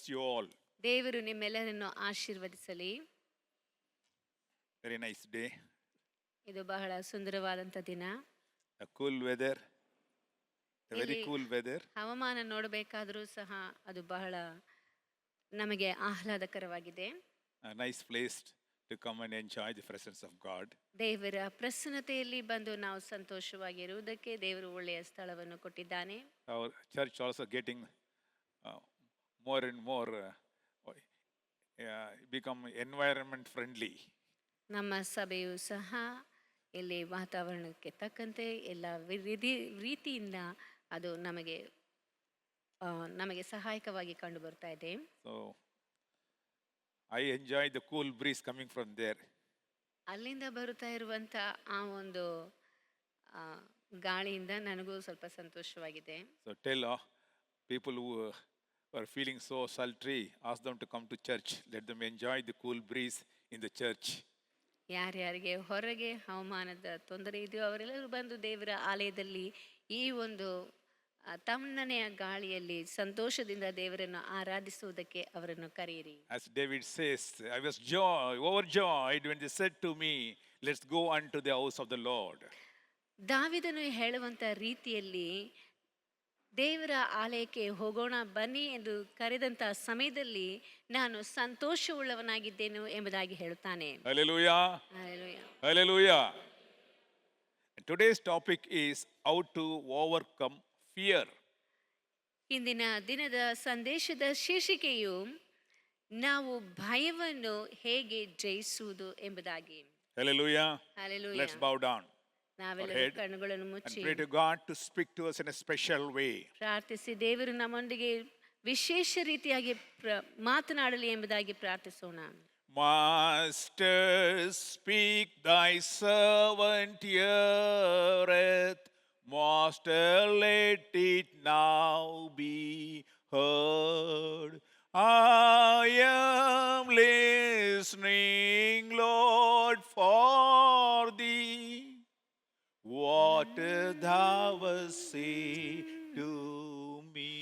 bless you all. ದೇವರು ನಿಮ್ಮೆಲ್ಲರನ್ನು ಆಶೀರ್ವದಿಸಲಿ. Very nice day. ಇದು ಬಹಳ ಸುಂದರವಾದಂಥ ದಿನ. A cool weather. A very ಇಲ್ಲಿ cool weather. ಹವಾಮಾನ ನೋಡಬೇಕಾದರೂ ಸಹ ಅದು ಬಹಳ ನಮಗೆ ಆಹ್ಲಾದಕರವಾಗಿದೆ. A nice place to come and enjoy the presence of God. ದೇವರ ಪ್ರಸನ್ನತೆಯಲ್ಲಿ ಬಂದು ನಾವು ಸಂತೋಷವಾಗಿರುವುದಕ್ಕೆ ದೇವರು ಒಳ್ಳೆಯ ಸ್ಥಳವನ್ನು ಕೊಟ್ಟಿದ್ದಾನೆ. Our church also getting more and more become environment friendly. ನಮ್ಮ ಸಭೆಯು ಸಹ ಇಲ್ಲಿ ವಾತಾವರಣಕ್ಕೆ ತಕ್ಕಂತೆ ಎಲ್ಲ ರೀತಿಯಿಂದ ಅದು ನಮಗೆ ಸಹಾಯಕವಾಗಿ ಕಂಡು ಬರ್ತಾ ಇದೆ. So I enjoy the cool breeze coming from there. ಅಲ್ಲಿಂದ ಬರುತ್ತಾ ಇರುವಂಥ ಆ ಒಂದು ಗಾಳಿಯಿಂದ ನನಗೂ ಸ್ವಲ್ಪ ಸಂತೋಷವಾಗಿದೆ. So tell people who are feeling so sultry, ask them to come to church. Let them enjoy the cool breeze in the church. ಯಾರ್ಯಾರಿಗೆ ಹೊರಗೆ ಹವಾಮಾನದ ತೊಂದರೆ ಇದೆಯೋ ಅವರೆಲ್ಲರೂ ಬಂದು ದೇವರ ಆಲಯದಲ್ಲಿ ಈ ಒಂದು ತಣ್ಣನೆಯ ಗಾಳಿಯಲ್ಲಿ ಸಂತೋಷದಿಂದ ದೇವರನ್ನು ಆರಾಧಿಸುವುದಕ್ಕೆ ಅವರನ್ನು ಕರೆಯಿರಿ. As David says, I was overjoyed when they said to me, let's go unto the house of the Lord. ದಾವೀದನು ಹೇಳುವಂತ ರೀತಿಯಲ್ಲಿ ದೇವರ ಆಲಯಕ್ಕೆ ಹೋಗೋಣ ಬನ್ನಿ ಎಂದು ಕರೆದಂತ ಸಮಯದಲ್ಲಿ ನಾನು ಸಂತೋಷವುಳ್ಳವನಾಗಿದ್ದೇನೆ ಎಂಬುದಾಗಿ ಹೇಳುತ್ತಾನೆ. Hallelujah. Hallelujah. Hallelujah. Today's topic is how to overcome fear. ಇಂದಿನ ದಿನದ ಸಂದೇಶದ ಶೀರ್ಷಿಕೆಯು ನಾವು ಭಯವನ್ನು ಹೇಗೆ ಜಯಿಸುವುದು ಎಂಬುದಾಗಿ. Hallelujah. Hallelujah. Let's bow down. ನಾವೆಲ್ಲರೂ ಕಣ್ಣುಗಳನ್ನು And ಮುಚ್ಚಿ pray to God to speak to us in a special way. ಪ್ರಾರ್ಥಿಸಿ ದೇವರು ನಮ್ಮೊಂದಿಗೆ ವಿಶೇಷ ರೀತಿಯಾಗಿ ಮಾತನಾಡಲಿ ಎಂಬುದಾಗಿ ಪ್ರಾರ್ಥಿಸೋಣ. Master, speak, thy servant heareth. Master, let it now be heard. I am listening, Lord, for thee. What thou wilt say to me.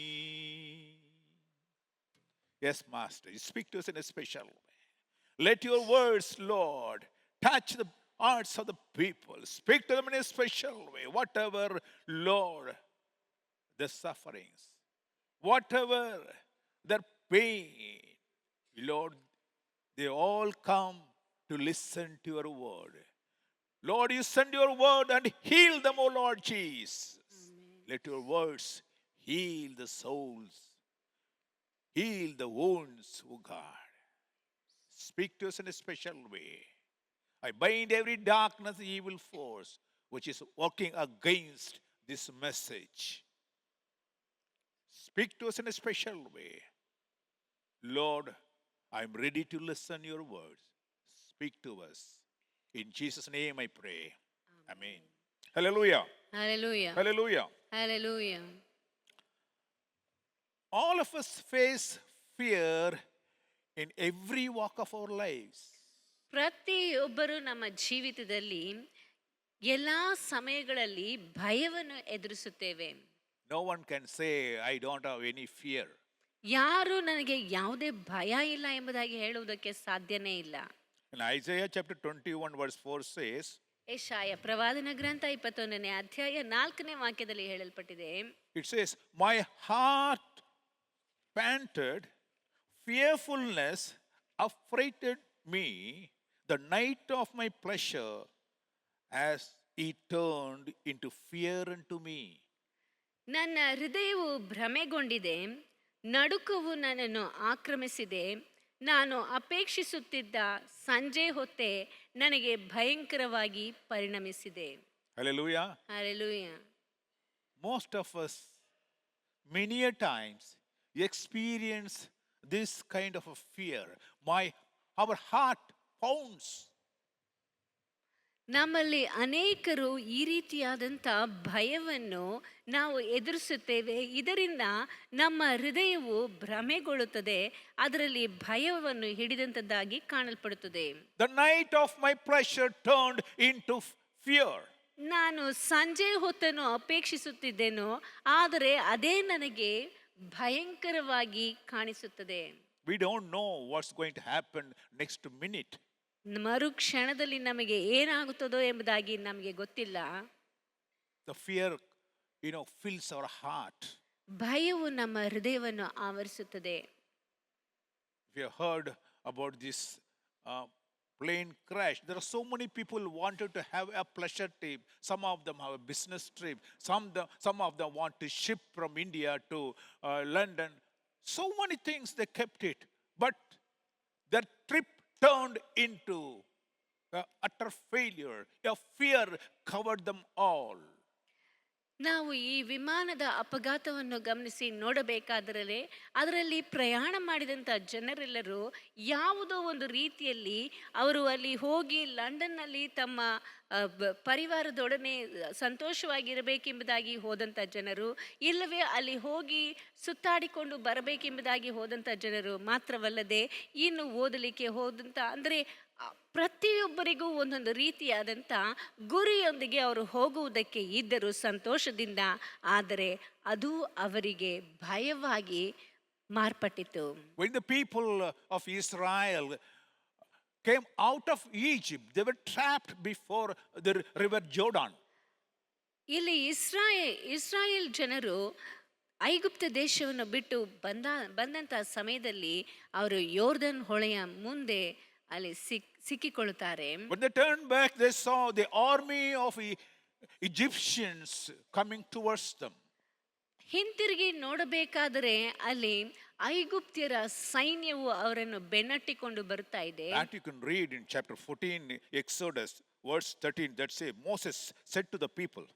Yes, Master, you speak to us in a special way. Let your words, Lord, touch the hearts of the people. Speak to them in a special way. Whatever, Lord, their sufferings, whatever their pain, Lord, they all come to listen to your word. Lord, you send your word and heal them, O Lord Jesus. Amen. Let your words heal the souls, heal the wounds, O God. Speak to us in a special way. I bind every darkness, evil force which is working against this message. Speak to us in a special way. Lord, I am ready to listen your words. Speak to us. In Jesus' name I pray. Amen. Hallelujah. Hallelujah. Hallelujah. Hallelujah. All of us face fear in every walk of our lives. ಪ್ರತಿಯೊಬ್ಬರು ನಮ್ಮ ಜೀವಿತದಲ್ಲಿ ಎಲ್ಲ ಸಮಯಗಳಲ್ಲಿ ಭಯವನ್ನು ಎದುರಿಸುತ್ತೇವೆ. No one can say, I don't have any fear. ಯಾರು ನನಗೆ ಯಾವುದೇ ಭಯ ಇಲ್ಲ ಎಂಬುದಾಗಿ ಹೇಳುವುದಕ್ಕೆ ಸಾಧ್ಯನೇ ಇಲ್ಲ. In Isaiah chapter 21 verse 4 says, ಯೆಶಾಯ ಪ್ರವಾದನ ಗ್ರಂಥ 21ನೇ ಅಧ್ಯಾಯ 4ನೇ ವಾಕ್ಯದಲ್ಲಿ ಹೇಳಲ್ಪಟ್ಟಿದೆ. It says, my heart panted, fearfulness affrighted me, the night of my pleasure, as it turned into fear unto me. ನನ್ನ ಹೃದಯವು ಭ್ರಮೆಗೊಂಡಿದೆ, ನಡುಕವು ನನ್ನನ್ನು ಆಕ್ರಮಿಸಿದೆ, ನಾನು ಅಪೇಕ್ಷಿಸುತ್ತಿದ್ದ ಸಂಜೆ ಹೊತ್ತೆ ನನಗೆ ಭಯಂಕರವಾಗಿ ಪರಿಣಮಿಸಿದೆ. Hallelujah. Hallelujah. Most of us, many a times, experience this kind of a fear. Our heart pounds. ನಮ್ಮಲ್ಲಿ ಅನೇಕರು ಈ ರೀತಿಯಾದಂಥ ಭಯವನ್ನು ನಾವು ಎದುರಿಸುತ್ತೇವೆ. ಇದರಿಂದ ನಮ್ಮ ಹೃದಯವು ಭ್ರಮೆಗೊಳ್ಳುತ್ತದೆ, ಅದರಲ್ಲಿ ಭಯವನ್ನು ಹಿಡಿದಂಥದ್ದಾಗಿ ಕಾಣಲ್ಪಡುತ್ತದೆ. The night of my pleasure turned into fear. ನಾನು ಸಂಜೆ ಹೊತ್ತನ್ನು ಅಪೇಕ್ಷಿಸುತ್ತಿದ್ದೇನೋ, ಆದರೆ ಅದೇ ನನಗೆ ಭಯಂಕರವಾಗಿ ಕಾಣಿಸುತ್ತದೆ. We don't know what's going to happen next minute. ಮರುಕ್ಷಣದಲ್ಲಿ ನಮಗೆ ಏನಾಗುತ್ತದೋ ಎಂಬುದಾಗಿ ನಮಗೆ ಗೊತ್ತಿಲ್ಲ. The fear, fills our heart. ಭಯವು ನಮ್ಮ ಹೃದಯವನ್ನು ಆವರಿಸುತ್ತದೆ. We have heard about this plane crash. There are so many people wanted to have a pleasure trip. Some of them have a business trip. Some of them want to ship from India to London. So many things they kept it, but their trip turned into utter failure. A fear covered them all. ನಾವು ಈ ವಿಮಾನದ ಅಪಘಾತವನ್ನು ಗಮನಿಸಿ ನೋಡಬೇಕಾದರೆ ಅದರಲ್ಲಿ ಪ್ರಯಾಣ ಮಾಡಿದಂಥ ಜನರೆಲ್ಲರೂ ಯಾವುದೋ ಒಂದು ರೀತಿಯಲ್ಲಿ ಅವರು ಅಲ್ಲಿ ಹೋಗಿ ಲಂಡನ್ನಲ್ಲಿ ತಮ್ಮ ಪರಿವಾರದೊಡನೆ ಸಂತೋಷವಾಗಿರಬೇಕೆಂಬುದಾಗಿ ಹೋದಂಥ ಜನರು, ಇಲ್ಲವೇ ಅಲ್ಲಿ ಹೋಗಿ ಸುತ್ತಾಡಿಕೊಂಡು ಬರಬೇಕೆಂಬುದಾಗಿ ಹೋದಂಥ ಜನರು ಮಾತ್ರವಲ್ಲದೆ ಇನ್ನು ಓದಲಿಕ್ಕೆ ಹೋದಂಥ, ಅಂದರೆ ಪ್ರತಿಯೊಬ್ಬರಿಗೂ ಒಂದೊಂದು ರೀತಿಯಾದಂಥ ಗುರಿಯೊಂದಿಗೆ ಅವರು ಹೋಗುವುದಕ್ಕೆ ಇದ್ದರು ಸಂತೋಷದಿಂದ. ಆದರೆ ಅದು ಅವರಿಗೆ ಭಯವಾಗಿ ಮಾರ್ಪಟ್ಟಿತು. When the people of Israel came out of Egypt, they were trapped before the river Jordan. ಇಲ್ಲಿ ಇಸ್ರಾಯೇಲ್ ಜನರು ಐಗುಪ್ತ ದೇಶವನ್ನು ಬಿಟ್ಟು ಬಂದಂಥ ಸಮಯದಲ್ಲಿ ಅವರು ಯೋರ್ದನ್ ಹೊಳೆಯ ಮುಂದೆ ಅಲ್ಲಿ ಸಿಕ್ಕಿಕೊಳ್ಳುತ್ತಾರೆ. When they turned back, they saw the army of Egyptians coming towards them. ಹಿಂತಿರುಗಿ ನೋಡಬೇಕಾದರೆ ಅಲ್ಲಿ ಐಗುಪ್ತ್ಯರ ಸೈನ್ಯವು ಅವರನ್ನು ಬೆನ್ನಟ್ಟಿಕೊಂಡು ಬರ್ತಾ ಇದೆ. That you can read in chapter 14, Exodus, verse 13. That say Moses said to the people.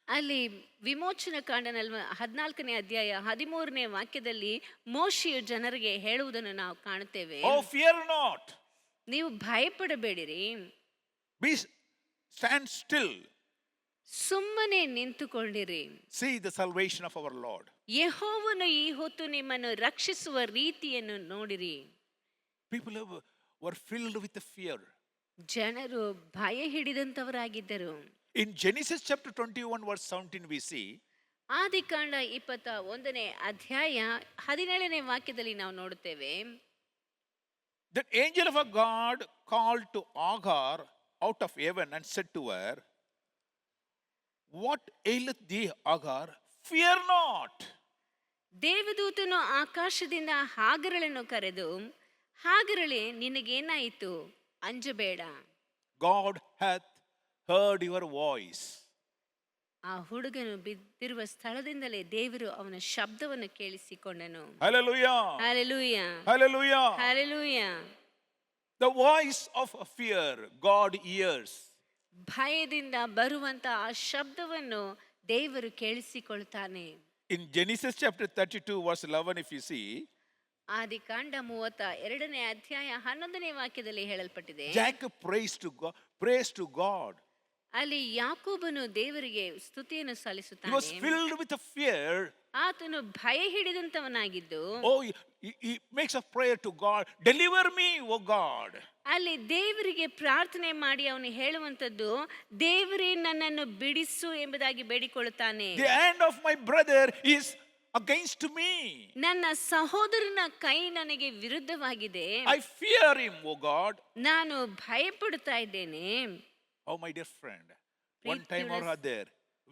ಅಲ್ಲಿ ವಿಮೋಚನ ಕಾಂಡ 14ನೇ ಅಧ್ಯಾಯ 13ನೇ ವಾಕ್ಯದಲ್ಲಿ ಮೋಶೆಯು ಜನರಿಗೆ ಹೇಳುವುದನ್ನು ನಾವು ಕಾಣುತ್ತೇವೆ. Oh, fear not. ನೀವು ಭಯಪಡಬೇಡಿರಿ. Stand still. ಸುಮ್ಮನೆ ನಿಂತುಕೊಂಡಿರಿ. See the salvation of our Lord. ಯೆಹೋವನು ಈ ಹೊತ್ತು ನಿಮ್ಮನ್ನು ರಕ್ಷಿಸುವ ರೀತಿಯನ್ನು ನೋಡಿರಿ. People were filled with the fear. ಜನರು ಭಯ ಹಿಡಿದಂತವರಾಗಿದ್ದರು. In Genesis chapter 21 verse 17 we see, ಆದಿಕಾಂಡ 21ನೇ ಅಧ್ಯಾಯ 17ನೇ ವಾಕ್ಯದಲ್ಲಿ ನಾವು ನೋಡುತ್ತೇವೆ, that angel of God called to Agar out of heaven and said to her, what aileth thee, Agar? Fear not. ದೇವದೂತನು ಆಕಾಶದಿಂದ ಹಾಗರಳನ್ನು ಕರೆದು, ಹಾಗರಳೆ ನಿನಗೇನಾಯಿತು, ಅಂಜಬೇಡ. God hath heard your voice. ಆ ಹುಡುಗನು ಬಿದ್ದಿರುವ ಸ್ಥಳದಿಂದಲೇ ದೇವರು ಅವನ ಶಬ್ದವನ್ನು ಕೇಳಿಸಿಕೊಂಡನು. Hallelujah. Hallelujah. Hallelujah. Hallelujah. The voice of fear God hears. ಭಯದಿಂದ ಬರುವಂತ ಆ ಶಬ್ದವನ್ನು ದೇವರು ಕೇಳಿಸಿಕೊಳ್ತಾನೆ. In Genesis chapter 32 verse 11 if you see, ಆದಿಕಾಂಡ 32ನೇ ಅಧ್ಯಾಯ 11ನೇ ವಾಕ್ಯದಲ್ಲಿ ಹೇಳಲ್ಪಟ್ಟಿದೆ, Jacob prays to God. ಅಲ್ಲಿ ಯಾಕೋಬನು ದೇವರಿಗೆ ಸ್ತುತಿಯನ್ನು He ಸಲ್ಲಿಸುತ್ತಾನೆ. was filled with a fear. ಆತನು ಭಯ ಹಿಡಿದಂತವನಾಗಿದ್ದು, Oh, he makes a prayer to God, deliver me, O God. ಅಲ್ಲಿ ದೇವರಿಗೆ ಪ್ರಾರ್ಥನೆ ಮಾಡಿ ಅವನು ಹೇಳುವಂತದ್ದು, ದೇವರೇ ನನ್ನನ್ನು ಬಿಡಿಸು ಎಂಬುದಾಗಿ ಬೇಡಿಕೊಳ್ಳುತ್ತಾನೆ. The hand of my brother is against me. ನನ್ನ ಸಹೋದರನ ಕೈ ನನಗೆ ವಿರುದ್ಧವಾಗಿದೆ. I fear him, O God. ನಾನು ಭಯಪಡುತ್ತಾ ಇದ್ದೇನೆ. Oh, my dear friend, one time or other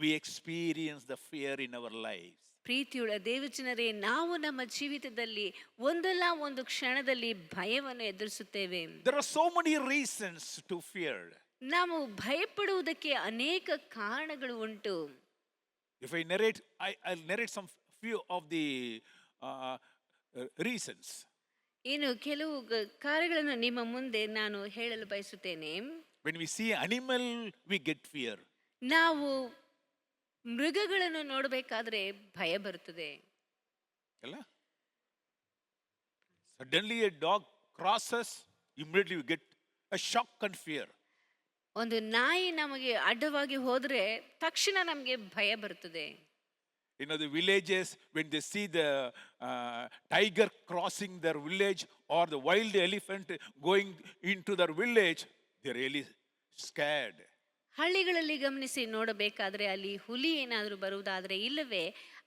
we experience the fear in our lives. ಪ್ರೀತಿಯುಳ್ಳ ದೇವಜನರೇ, ನಾವು ನಮ್ಮ ಜೀವಿತದಲ್ಲಿ ಒಂದಲ್ಲ ಒಂದು ಕ್ಷಣದಲ್ಲಿ ಭಯವನ್ನು ಎದುರಿಸುತ್ತೇವೆ. There are so many reasons to fear. ನಾವು ಭಯಪಡುವುದಕ್ಕೆ ಅನೇಕ ಕಾರಣಗಳು ಉಂಟು. If I'll narrate some few of the reasons. ಇನ್ನು ಕೆಲವು ಕಾರ್ಯಗಳನ್ನು ನಿಮ್ಮ ಮುಂದೆ ನಾನು ಹೇಳಲು ಬಯಸುತ್ತೇನೆ. When we see animal, we get fear. ನಾವು ಮೃಗಗಳನ್ನು ನೋಡಬೇಕಾದ್ರೆ ಭಯ ಬರುತ್ತದೆ. Suddenly a dog crosses, immediately you get a shock and fear. ಒಂದು ನಾಯಿ ನಮಗೆ ಅಡ್ಡವಾಗಿ ಹೋದ್ರೆ ತಕ್ಷಣ ನಮಗೆ ಭಯ ಬರುತ್ತದೆ. The villages, when they see the tiger crossing their village or the wild elephant going into their village, they're really scared. ಹಳ್ಳಿಗಳಲ್ಲಿ ಗಮನಿಸಿ ನೋಡಬೇಕಾದ್ರೆ ಅಲ್ಲಿ ಹುಲಿ ಏನಾದರೂ ಬರುವುದಾದರೆ, ಇಲ್ಲವೇ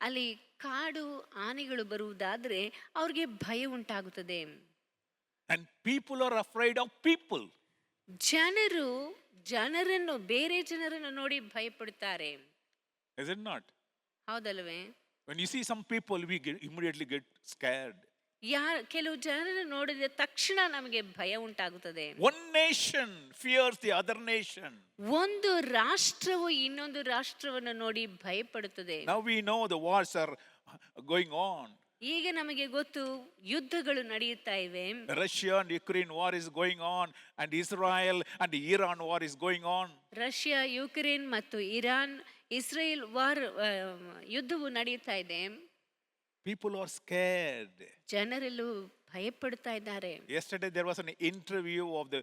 ಅಲ್ಲಿ ಕಾಡು ಆನೆಗಳು ಬರುವುದಾದ್ರೆ ಅವ್ರಿಗೆ ಭಯ ಉಂಟಾಗುತ್ತದೆ. And people are afraid of people. ಜನರನ್ನು ಬೇರೆ ಜನರನ್ನು ನೋಡಿ ಭಯಪಡುತ್ತಾರೆ. Is it not? ಹೌದಲ್ವೇ? When you see some people, we immediately get scared. ಕೆಲವು ಜನರನ್ನು ನೋಡಿದ ತಕ್ಷಣ ನಮಗೆ ಭಯ ಉಂಟಾಗುತ್ತದೆ. One nation fears the other nation. ಒಂದು ರಾಷ್ಟ್ರವು ಇನ್ನೊಂದು ರಾಷ್ಟ್ರವನ್ನು ನೋಡಿ ಭಯಪಡುತ್ತದೆ. Now we know the wars are going on. ಈಗ ನಮಗೆ ಗೊತ್ತು, ಯುದ್ಧಗಳು ನಡೆಯುತ್ತಾ ಇವೆ. The Russia and Ukraine war is going on, and Israel and Iran war is going on. Russia, Ukraine ಮತ್ತು ಇರಾನ್, ಇಸ್ರೇಲ್ ಯುದ್ಧವು ನಡೆಯುತ್ತಾ ಇದೆ. People are scared. ಜನರೆಲ್ಲೂ ಭಯಪಡ್ತಾ ಇದ್ದಾರೆ. Yesterday there was an interview of the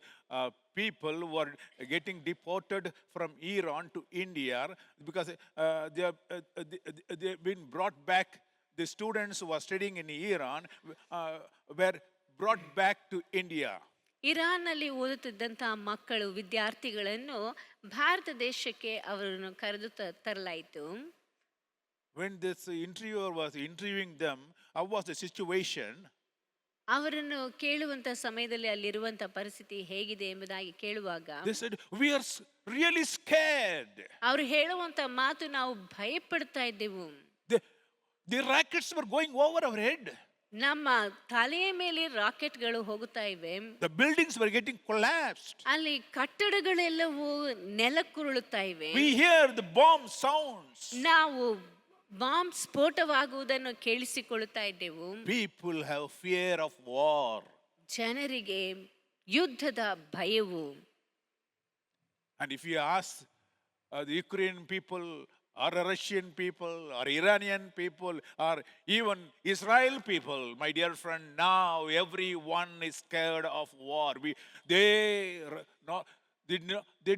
people who are getting deported from Iran to India because they've been brought back. The students who are studying in Iran were brought back to India. Iran ನಲ್ಲಿ ಓದುತ್ತಿದ್ದಂತಹ ಮಕ್ಕಳು, ವಿದ್ಯಾರ್ಥಿಗಳನ್ನು ಭಾರತ ದೇಶಕ್ಕೆ ಅವರನ್ನು ಕರೆದು ತರಲಾಯಿತು. When this interviewer was interviewing them, how was the situation? ಅವರನ್ನು ಕೇಳುವಂತ ಸಮಯದಲ್ಲಿ ಅಲ್ಲಿರುವಂತ ಪರಿಸ್ಥಿತಿ ಹೇಗಿದೆ ಎಂಬುದಾಗಿ ಕೇಳುವಾಗ They said, we are really scared. ಅವರು ಹೇಳುವಂತ ಮಾತು, ನಾವು ಭಯಪಡ್ತಾ ಇದ್ದೆವು. The rockets were going over our head. ನಮ್ಮ ತಲೆಯ ಮೇಲೆ ರಾಕೆಟ್ಗಳು ಹೋಗುತ್ತಾ ಇವೆ. The buildings were getting collapsed. ಅಲ್ಲಿ ಕಟ್ಟಡಗಳೆಲ್ಲವೂ ನೆಲಕ್ಕುರುಳುತ್ತಾ ಇವೆ. We hear the bomb sounds. ನಾವು ಬಾಂಬ್ ಸ್ಫೋಟವಾಗುವುದನ್ನು ಕೇಳಿಸಿಕೊಳ್ಳುತ್ತಾ ಇದ್ದೆವು. People have fear of war. ಜನರಿಗೆ ಯುದ್ಧದ ಭಯವು. And if you ask the Ukrainian people or Russian people or Iranian people or even Israel people, my dear friend, now everyone is scared of war. They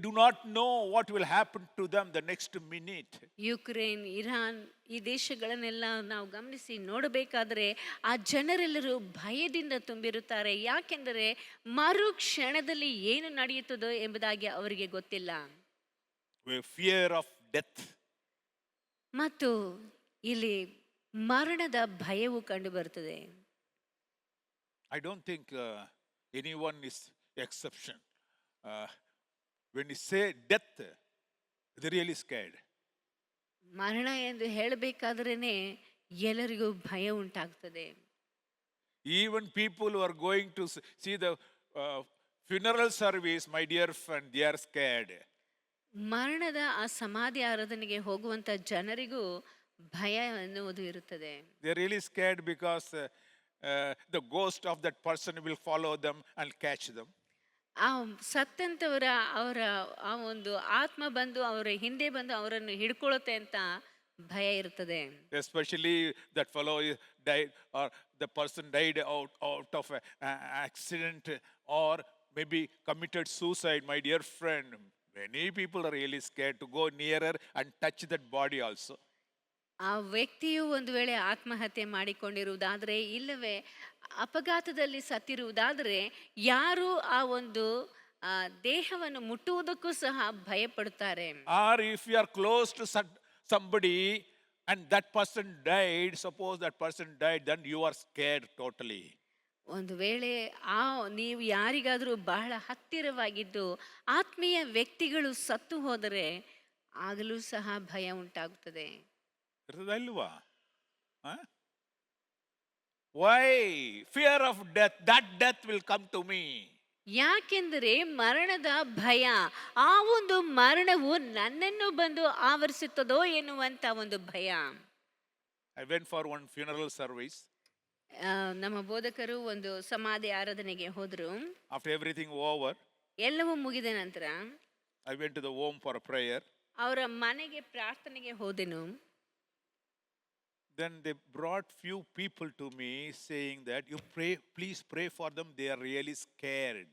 do not know what will happen to them the next minute. Ukraine, Iran ಈ ದೇಶಗಳನ್ನೆಲ್ಲ ನಾವು ಗಮನಿಸಿ ನೋಡಬೇಕಾದ್ರೆ ಆ ಜನರೆಲ್ಲರೂ ಭಯದಿಂದ ತುಂಬಿರುತ್ತಾರೆ. ಯಾಕೆಂದರೆ ಮರು ಕ್ಷಣದಲ್ಲಿ ಏನು ನಡೆಯುತ್ತದೋ ಎಂಬುದಾಗಿ ಅವರಿಗೆ ಗೊತ್ತಿಲ್ಲ. Fear of death. ಮತ್ತು ಇಲ್ಲಿ ಮರಣದ ಭಯವು ಕಂಡು ಬರುತ್ತದೆ. I don't think anyone is exception. When you say death, they're really scared. ಮರಣ ಎಂದು ಹೇಳಬೇಕಾದ್ರೇನೆ ಎಲ್ಲರಿಗೂ ಭಯ ಉಂಟಾಗ್ತದೆ. Even people who are going to see the funeral service, my dear friend, they are scared. ಮರಣದ ಆ ಸಮಾಧಿ ಆರಾಧನೆಗೆ ಹೋಗುವಂತ ಜನರಿಗೂ ಭಯ ಎನ್ನುವುದು ಇರುತ್ತದೆ. They are really scared because the ghost of that person will follow them and catch them. ಆ ಸತ್ತಂತವರ ಅವರ ಆ ಒಂದು ಆತ್ಮ ಬಂದು ಅವರ ಹಿಂದೆ ಬಂದು ಅವರನ್ನು ಹಿಡ್ಕೊಳ್ಳುತ್ತೆ ಅಂತ ಭಯ ಇರ್ತದೆ. Especially that fellow died or the person died out of an accident or maybe committed suicide, my dear friend. Many people are really scared to go nearer and touch that body also. ಆ ವ್ಯಕ್ತಿಯು ಒಂದು ವೇಳೆ ಆತ್ಮಹತ್ಯೆ ಮಾಡಿಕೊಂಡಿರುವುದಾದ್ರೆ, ಇಲ್ಲವೇ ಅಪಘಾತದಲ್ಲಿ ಸತ್ತಿರುವುದಾದ್ರೆ, ಯಾರು ಆ ಒಂದು ದೇಹವನ್ನು ಮುಟ್ಟುವುದಕ್ಕೂ ಸಹ ಭಯಪಡುತ್ತಾರೆ. Or if you are close to somebody and that person died, suppose that person died, then you are scared totally. ಒಂದು ವೇಳೆ ನೀವು ಯಾರಿಗಾದರೂ ಬಹಳ ಹತ್ತಿರವಾಗಿದ್ದು ಆತ್ಮೀಯ ವ್ಯಕ್ತಿಗಳು ಸತ್ತು ಹೋದರೆ ಆಗಲೂ ಸಹ ಭಯ ಉಂಟಾಗುತ್ತದೆ. Why? Fear of death. That death will come to me. ಯಾಕೆಂದರೆ ಮರಣದ ಭಯ, ಆ ಒಂದು ಮರಣವು ನನ್ನನ್ನು ಬಂದು ಆವರಿಸುತ್ತದೋ ಎನ್ನುವಂತ ಒಂದು ಭಯ. I went for one funeral service. ನಮ್ಮ ಬೋಧಕರು ಒಂದು ಸಮಾಧಿ ಆರಾಧನೆಗೆ ಹೋದರು. After everything over, ಎಲ್ಲವೂ ಮುಗಿದ ನಂತರ I went to the home for a prayer. ಅವರ ಮನೆಗೆ ಪ್ರಾರ್ಥನೆಗೆ ಹೋದೆನು. Then they brought few people to me saying that you pray, please pray for them, they are really scared.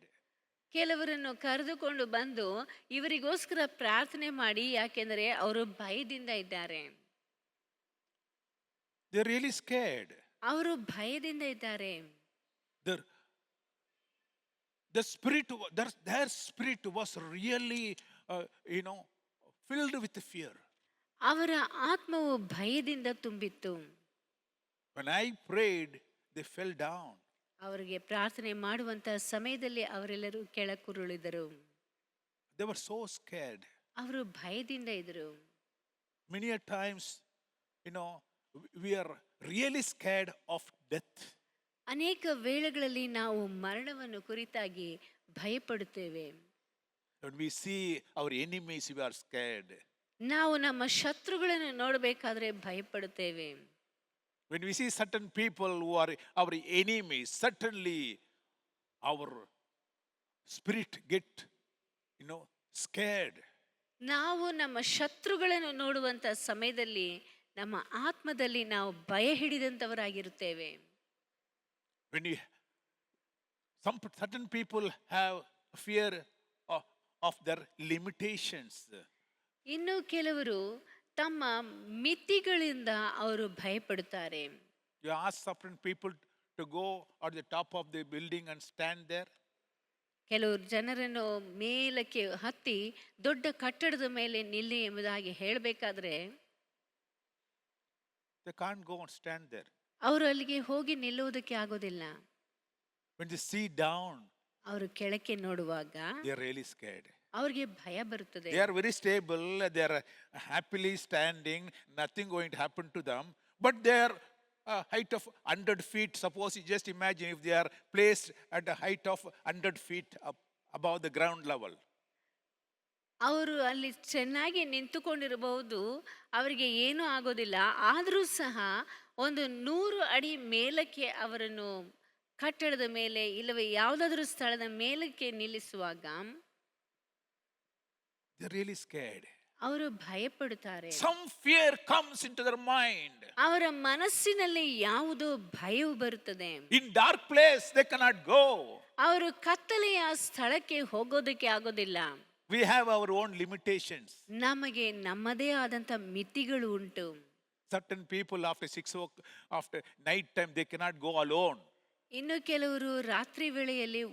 ಕೆಲವರನ್ನು ಕರೆದುಕೊಂಡು ಬಂದು ಇವರಿಗೋಸ್ಕರ ಪ್ರಾರ್ಥನೆ ಮಾಡಿ, ಯಾಕೆಂದರೆ ಅವರು ಭಯದಿಂದ ಇದ್ದಾರೆ. They are really scared. ಅವರು ಭಯದಿಂದ ಇದ್ದಾರೆ. The spirit, their spirit was really, filled with fear. ಆ ಅವರ ಆತ್ಮವು ಭಯದಿಂದ ತುಂಬಿತ್ತು. When I prayed, they fell down. ಅವರಿಗೆ ಪ್ರಾರ್ಥನೆ ಮಾಡುವಂತ ಸಮಯದಲ್ಲಿ ಅವರೆಲ್ಲರೂ ಕೆಳಕುರುಳಿದರು. They were so scared. ಅವರು ಭಯದಿಂದ ಇದ್ರು. Many a times, we are really scared of death. ಅನೇಕ ವೇಳೆಗಳಲ್ಲಿ ನಾವು ಮರಣವನ್ನು ಕುರಿತಾಗಿ ಭಯಪಡುತ್ತೇವೆ. When we see our enemies, we are scared. ನಾವು ನಮ್ಮ ಶತ್ರುಗಳನ್ನು ನೋಡಬೇಕಾದ್ರೆ ಭಯಪಡುತ್ತೇವೆ. When we see certain people who are our enemies, certainly our spirit get, scared. ನಾವು ನಮ್ಮ ಶತ್ರುಗಳನ್ನು ನೋಡುವಂತ ಸಮಯದಲ್ಲಿ ನಮ್ಮ ಆತ್ಮದಲ್ಲಿ ನಾವು ಭಯ ಹಿಡಿದಂತವರಾಗಿರುತ್ತೇವೆ. When certain people have fear of their limitations. ಇನ್ನು ಕೆಲವರು ತಮ್ಮ ಮಿತಿಗಳಿಂದ ಅವರು ಭಯಪಡುತ್ತಾರೆ. You ask certain people to go at the top of the building and stand there. ಕೆಲವರು ಜನರನ್ನು ಮೇಲಕ್ಕೆ ಹತ್ತಿ ದೊಡ್ಡ ಕಟ್ಟಡದ ಮೇಲೆ ನಿಲ್ಲಿ ಎಂಬುದಾಗಿ ಹೇಳಬೇಕಾದ್ರೆ They can't go and stand there. ಅವರು ಅಲ್ಲಿಗೆ ಹೋಗಿ ನಿಲ್ಲುವುದಕ್ಕೆ ಆಗೋದಿಲ್ಲ. When they see down, ಅವರು ಕೆಳಕ್ಕೆ ನೋಡುವಾಗ they are really scared. ಅವ್ರಿಗೆ ಭಯ ಬರುತ್ತದೆ. They are very stable, they are happily standing, nothing going to happen to them, but they are height of 100 feet. Suppose you just imagine if they are placed at a height of 100 feet up above the ground level. ಅವರು ಅಲ್ಲಿ ಚೆನ್ನಾಗಿ ನಿಂತುಕೊಂಡಿರಬಹುದು, ಅವರಿಗೆ ಏನೂ ಆಗೋದಿಲ್ಲ. ಆದರೂ ಸಹ ಒಂದು 100 ಅಡಿ ಮೇಲಕ್ಕೆ ಅವರನ್ನು ಕಟ್ಟಡದ ಮೇಲೆ ಇಲ್ಲವೇ ಯಾವುದಾದ್ರೂ ಸ್ಥಳದ ಮೇಲಕ್ಕೆ ನಿಲ್ಲಿಸುವಾಗ They are really scared. ಅವರು ಭಯಪಡುತ್ತಾರೆ. Some fear comes into their mind. ಅವರ ಮನಸ್ಸಿನಲ್ಲಿ ಯಾವುದೋ ಭಯವು ಬರುತ್ತದೆ. In dark place they cannot go. ಅವರು ಕತ್ತಲೆಯ ಸ್ಥಳಕ್ಕೆ ಹೋಗೋದಕ್ಕೆ ಆಗೋದಿಲ್ಲ. We have our own limitations. ನಮಗೆ ನಮ್ಮದೇ ಆದಂತ ಮಿತಿಗಳು ಉಂಟು. Certain people after 6 o'clock, after night time, they cannot go alone. ಇನ್ನು ಕೆಲವರು ರಾತ್ರಿ ವೇಳೆಯಲ್ಲಿ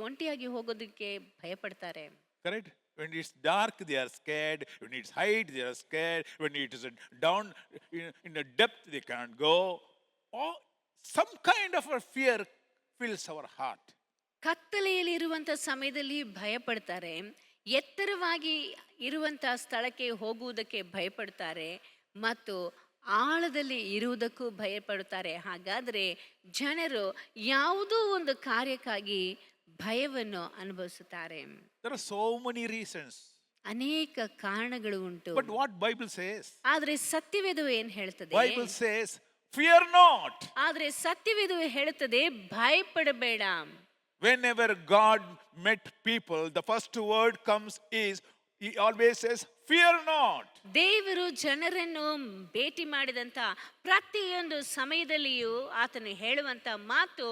ಒಂಟಿಯಾಗಿ ಹೋಗೋದಕ್ಕೆ ಭಯಪಡ್ತಾರೆ. Correct? When it's dark, they are scared. When it's height, they are scared. When it is down in the depth, they can't go. Or some kind of a fear fills our heart. ಕತ್ತಲೆಯಲ್ಲಿ ಇರುವಂತ ಸಮಯದಲ್ಲಿ ಭಯಪಡ್ತಾರೆ. ಎತ್ತರವಾಗಿ ಇರುವಂತ ಸ್ಥಳಕ್ಕೆ ಹೋಗುವುದಕ್ಕೆ ಭಯಪಡ್ತಾರೆ ಮತ್ತು ಆಳದಲ್ಲಿ ಇರುವುದಕ್ಕೂ ಭಯಪಡುತ್ತಾರೆ. ಹಾಗಾದ್ರೆ ಜನರು ಯಾವುದೋ ಒಂದು ಕಾರ್ಯಕ್ಕಾಗಿ ಭಯವನ್ನು ಅನುಭವಿಸುತ್ತಾರೆ. There are so many reasons. ಅನೇಕ ಕಾರಣಗಳು ಉಂಟು. But what Bible says? ಆದ್ರೆ ಸತ್ಯವೇದವು ಏನ್ ಹೇಳ್ತದೆ? Bible says, fear not. ಆದ್ರೆ ಸತ್ಯವೇದವು ಹೇಳುತ್ತದೆ ಭಯಪಡಬೇಡ. Whenever God met people, the first word comes is, he always says, fear not. ದೇವರು ಜನರನ್ನು ಭೇಟಿ ಮಾಡಿದಂತ ಪ್ರತಿಯೊಂದು ಸಮಯದಲ್ಲಿಯೂ ಆತನು ಹೇಳುವಂತ ಮಾತು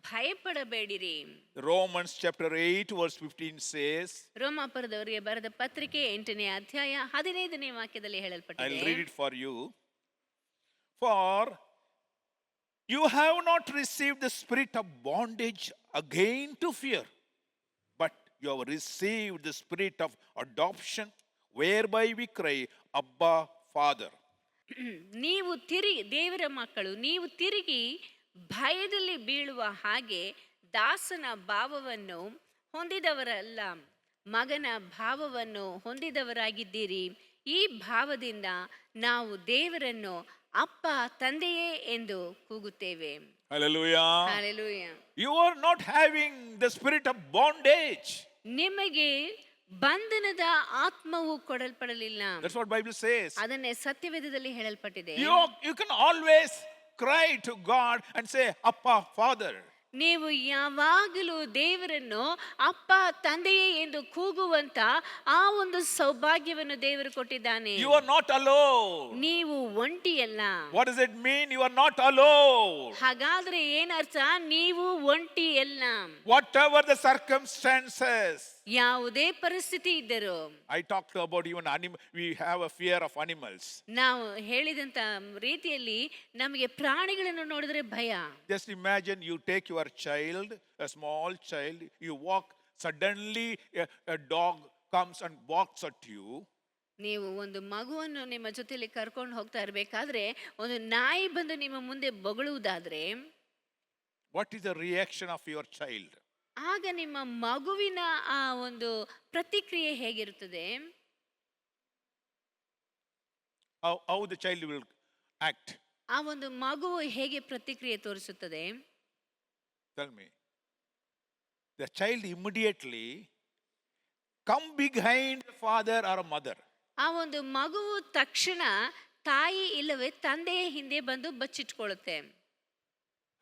ಭಯಪಡಬೇಡಿರಿ. Romans chapter 8 verse 15 says, ರೋಮಾಪುರದವರಿಗೆ ಬರೆದ ಪತ್ರಿಕೆ 8ನೇ ಅಧ್ಯಾಯ 15ನೇ ವಾಕ್ಯದಲ್ಲಿ ಹೇಳಲ್ಪಟ್ಟಿದೆ. I'll read it for you. For you have not received the spirit of bondage again to fear, but you have received the spirit of adoption, whereby we cry, Abba, Father. ನೀವು ದೇವರ ಮಕ್ಕಳು, ನೀವು ತಿರುಗಿ ಭಯದಲ್ಲಿ ಬೀಳುವ ಹಾಗೆ ದಾಸನ ಭಾವವನ್ನು ಹೊಂದಿದವರಲ್ಲ, ಮಗನ ಭಾವವನ್ನು ಹೊಂದಿದವರಾಗಿದ್ದೀರಿ. ಈ ಭಾವದಿಂದ ನಾವು ದೇವರನ್ನು ಅಪ್ಪ, ತಂದೆಯೇ ಎಂದು ಕೂಗುತ್ತೇವೆ. Hallelujah. Hallelujah. You are not having the spirit of bondage. ನಿಮಗೆ ಬಂಧನದ ಆತ್ಮವು ಕೊಡಲ್ಪಡಲಿಲ್ಲ. That's what Bible says. ಅದನ್ನೇ ಸತ್ಯವೇದದಲ್ಲಿ ಹೇಳಲ್ಪಟ್ಟಿದೆ. You can always cry to God and say, Appa, Father. ನೀವು ಯಾವಾಗಲೂ ದೇವರನ್ನು ಅಪ್ಪ, ತಂದೆಯೇ ಎಂದು ಕೂಗುವಂತ ಆ ಒಂದು ಸೌಭಾಗ್ಯವನ್ನು ದೇವರು ಕೊಟ್ಟಿದ್ದಾನೆ. You are not alone. ನೀವು ಒಂಟಿಯಲ್ಲ. What does it mean? You are not alone. ಹಾಗಾದ್ರೆ ಏನರ್ಥ? ನೀವು ಒಂಟಿಯಲ್ಲ. Whatever the circumstances. ಯಾವುದೇ ಪರಿಸ್ಥಿತಿ ಇದ್ದರೂ. I talked about even we have a fear of animals. ನಾವು ಹೇಳಿದಂತ ರೀತಿಯಲ್ಲಿ ನಮಗೆ ಪ್ರಾಣಿಗಳನ್ನು ನೋಡಿದ್ರೆ ಭಯ. Just imagine you take your child, a small child, you walk, suddenly a dog comes and barks at you. ನೀವು ಒಂದು ಮಗುವನ್ನು ನಿಮ್ಮ ಜೊತೆಯಲ್ಲಿ ಕರ್ಕೊಂಡು ಹೋಗ್ತಾ ಇರಬೇಕಾದ್ರೆ ಒಂದು ನಾಯಿ ಬಂದು ನಿಮ್ಮ ಮುಂದೆ ಬೊಗಳುವುದಾದ್ರೆ what is the reaction of your child? ಆಗ ನಿಮ್ಮ ಮಗುವಿನ ಆ ಒಂದು ಪ್ರತಿಕ್ರಿಯೆ ಹೇಗಿರುತ್ತದೆ? How the child will act? ಆ ಒಂದು ಮಗುವು ಹೇಗೆ ಪ್ರತಿಕ್ರಿಯೆ ತೋರಿಸುತ್ತದೆ? Tell me. The child immediately come behind the father or mother. ಆ ಒಂದು ಮಗುವು ತಕ್ಷಣ ತಾಯಿ ಇಲ್ಲವೇ ತಂದೆಯ ಹಿಂದೆ ಬಂದು ಬಚ್ಚಿಟ್ಕೊಳ್ಳುತ್ತೆ.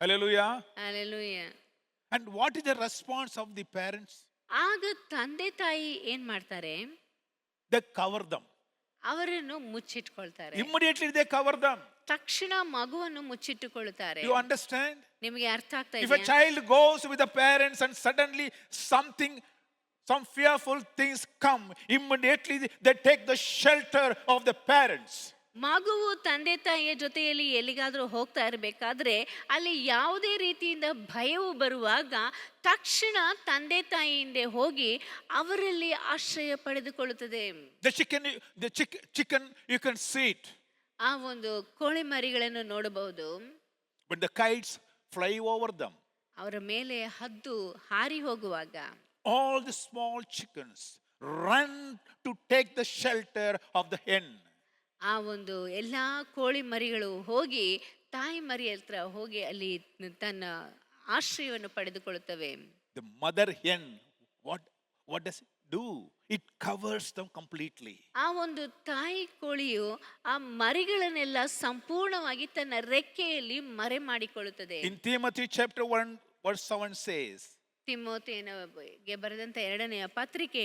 Hallelujah. Hallelujah. And what is the response of the parents? ಆಗ ತಂದೆ ತಾಯಿ ಏನ್ ಮಾಡ್ತಾರೆ? They cover them. ಅವರನ್ನು ಮುಚ್ಚಿಟ್ಕೊಳ್ತಾರೆ. Immediately they cover them. ತಕ್ಷಣ ಮಗುವನ್ನು ಮುಚ್ಚಿಟ್ಟುಕೊಳ್ಳುತ್ತಾರೆ. You understand? ನಿಮಗೆ ಅರ್ಥ ಆಗ್ತಾ If a ಇದೆಯಾ? child goes with the parents and suddenly some fearful things come, immediately they take the shelter of the parents. ಮಗುವು ತಂದೆ ತಾಯಿಯ ಜೊತೆಯಲ್ಲಿ ಎಲ್ಲಿಗಾದ್ರೂ ಹೋಗ್ತಾ ಇರಬೇಕಾದ್ರೆ ಅಲ್ಲಿ ಯಾವುದೇ ರೀತಿಯಿಂದ ಭಯವು ಬರುವಾಗ ತಕ್ಷಣ ತಂದೆ ತಾಯಿಯಿಂದ ಹೋಗಿ ಅವರಲ್ಲಿ ಆಶ್ರಯ ಪಡೆದುಕೊಳ್ಳುತ್ತದೆ. Chicken you can see it. ಆ ಒಂದು ಕೋಳಿ ಮರಿಗಳನ್ನು ನೋಡಬಹುದು. But the kites fly over them. ಅವರ ಮೇಲೆ ಹದ್ದು ಹಾರಿ ಹೋಗುವಾಗ All the small chickens run to take the shelter of the hen. ಆ ಒಂದು ಎಲ್ಲಾ ಕೋಳಿ ಮರಿಗಳು ಹೋಗಿ ತಾಯಿ ಮರಿ ಹತ್ರ ಹೋಗಿ ಅಲ್ಲಿ ತನ್ನ ಆಶ್ರಯವನ್ನು ಪಡೆದುಕೊಳ್ಳುತ್ತವೆ. The mother hen, what does it do? It covers them completely. ಆ ಒಂದು ತಾಯಿ ಕೋಳಿಯು ಆ ಮರಿಗಳನ್ನೆಲ್ಲ ಸಂಪೂರ್ಣವಾಗಿ ತನ್ನ ರೆಕ್ಕೆಯಲ್ಲಿ ಮರೆ ಮಾಡಿಕೊಳ್ಳುತ್ತದೆ. In Timothy chapter 1 verse 7 says, ತಿಮೋಥೆಯನಿಗೆ ಬರೆದಂತ 2ನೇ ಪತ್ರಿಕೆ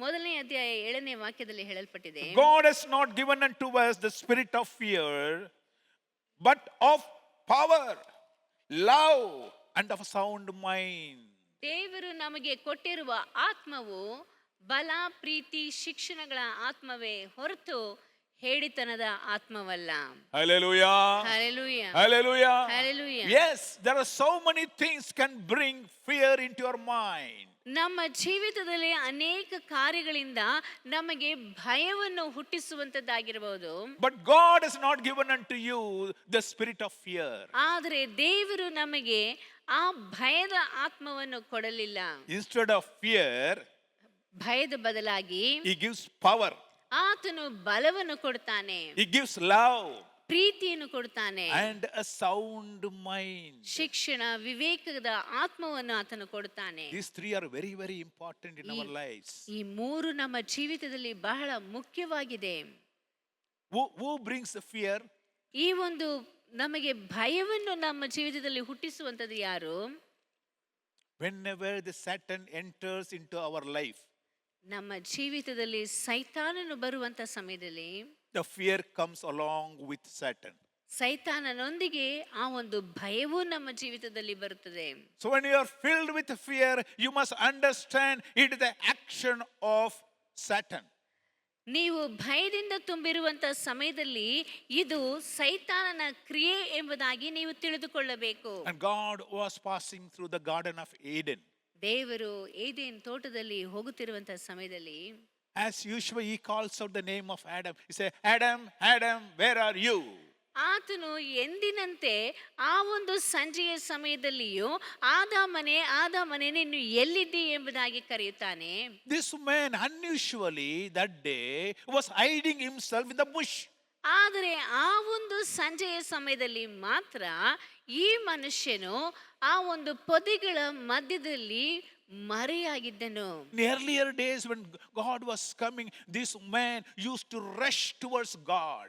1ನೇ ಅಧ್ಯಾಯ 7ನೇ ವಾಕ್ಯದಲ್ಲಿ ಹೇಳಲ್ಪಟ್ಟಿದೆ, God has not given unto us the spirit of fear, but of power, love, and of a sound mind. ದೇವರು ನಮಗೆ ಕೊಟ್ಟಿರುವ ಆತ್ಮವು ಬಲ, ಪ್ರೀತಿ, ಶಿಕ್ಷಣಗಳ ಆತ್ಮವೇ ಹೊರತು ಹೇಳಿತನದ ಆತ್ಮವಲ್ಲ. Hallelujah. Hallelujah. Hallelujah. Hallelujah. Yes, there are so many things can bring fear into your mind. ನಮ್ಮ ಜೀವಿತದಲ್ಲಿ ಅನೇಕ ಕಾರ್ಯಗಳಿಂದ ನಮಗೆ ಭಯವನ್ನು ಹುಟ್ಟಿಸುವಂತದ್ದಾಗಿರಬಹುದು. But God has not given unto you the spirit of fear. ಆದರೆ ದೇವರು ನಮಗೆ ಆ ಭಯದ ಆತ್ಮವನ್ನು ಕೊಡಲಿಲ್ಲ. Instead of fear, ಭಯದ ಬದಲಾಗಿ He gives power. ಆತನು ಬಲವನ್ನು ಕೊಡ್ತಾನೆ, He gives love ಪ್ರೀತಿಯನ್ನು ಕೊಡ್ತಾನೆ, and a sound mind. ಶಿಕ್ಷಣ, ವಿವೇಕದ ಆತ್ಮವನ್ನು ಆತನು ಕೊಡ್ತಾನೆ. These three are very, very important in our lives. ಈ ಮೂರು ನಮ್ಮ ಜೀವಿತದಲ್ಲಿ ಬಹಳ ಮುಖ್ಯವಾಗಿದೆ. Who brings the fear? ಈ ಒಂದು ನಮಗೆ ಭಯವನ್ನು ನಮ್ಮ ಜೀವಿತದಲ್ಲಿ ಹುಟ್ಟಿಸುವಂತದ್ದು ಯಾರು? Whenever the Satan enters into our life, ನಮ್ಮ ಜೀವಿತದಲ್ಲಿ ಸೈತಾನನು ಬರುವಂತ ಸಮಯದಲ್ಲಿ the fear comes along with Satan. ಸೈತಾನನೊಂದಿಗೆ ಆ ಒಂದು ಭಯವೂ ನಮ್ಮ ಜೀವಿತದಲ್ಲಿ ಬರುತ್ತದೆ. So when you are filled with fear, you must understand it is the action of Satan. ನೀವು ಭಯದಿಂದ ತುಂಬಿರುವಂತ ಸಮಯದಲ್ಲಿ ಇದು ಸೈತಾನನ ಕ್ರಿಯೆ ಎಂಬುದಾಗಿ ನೀವು ತಿಳಿದುಕೊಳ್ಳಬೇಕು. And God was passing through the Garden of Eden. ದೇವರು ಏದೇನ್ ತೋಟದಲ್ಲಿ ಹೋಗುತ್ತಿರುವಂತ ಸಮಯದಲ್ಲಿ As usual, he calls out the name of Adam. He says, Adam, Adam, where are you? ಆತನು ಎಂದಿನಂತೆ ಆ ಒಂದು ಸಂಜೆಯ ಸಮಯದಲ್ಲಿಯೂ ಆದಾಮನೇ ನೀನು ಎಲ್ಲಿದ್ದಿ ಎಂಬುದಾಗಿ ಕರೆಯುತ್ತಾನೆ. This man unusually that day was hiding himself in the bush. ಆದರೆ ಆ ಒಂದು ಸಂಜೆಯ ಸಮಯದಲ್ಲಿ ಮಾತ್ರ ಈ ಮನುಷ್ಯನು ಆ ಒಂದು ಪೊದೆಗಳ ಮಧ್ಯದಲ್ಲಿ ಮರೆಯಾಗಿದ್ದನು. In earlier days when God was coming, this man used to rush towards God.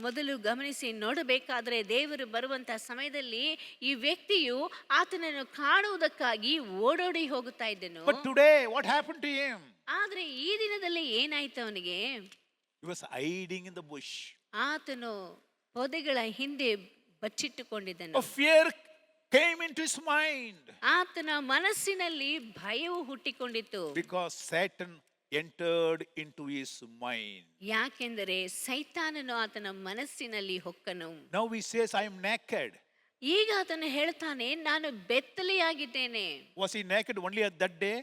ಮೊದಲು ಗಮನಿಸಿ ನೋಡಬೇಕಾದ್ರೆ ದೇವರು ಬರುವಂತಹ ಸಮಯದಲ್ಲಿ ಈ ವ್ಯಕ್ತಿಯು ಆತನನ್ನು ಕಾಣುವುದಕ್ಕಾಗಿ ಓಡೋಡಿ ಹೋಗುತ್ತಾ ಇದ್ದನು. But today, what happened to him? ಆದ್ರೆ ಈ ದಿನದಲ್ಲಿ ಏನಾಯ್ತು ಅವನಿಗೆ? He was hiding in the bush. ಆತನು ಪೊದೆಗಳ ಹಿಂದೆ ಬಚ್ಚಿಟ್ಟುಕೊಂಡಿದ್ದನು. A fear came into his mind. ಆತನ ಮನಸ್ಸಿನಲ್ಲಿ ಭಯವು ಹುಟ್ಟಿಕೊಂಡಿತ್ತು. Because Satan entered into his mind. ಯಾಕೆಂದರೆ ಸೈತಾನನು ಆತನ ಮನಸ್ಸಿನಲ್ಲಿ ಹೊಕ್ಕನು. Now he says, I am naked. ಈಗ ಆತನು ಹೇಳ್ತಾನೆ, ನಾನು ಬೆತ್ತಲೆಯಾಗಿದ್ದೇನೆ. Was he naked only at that day?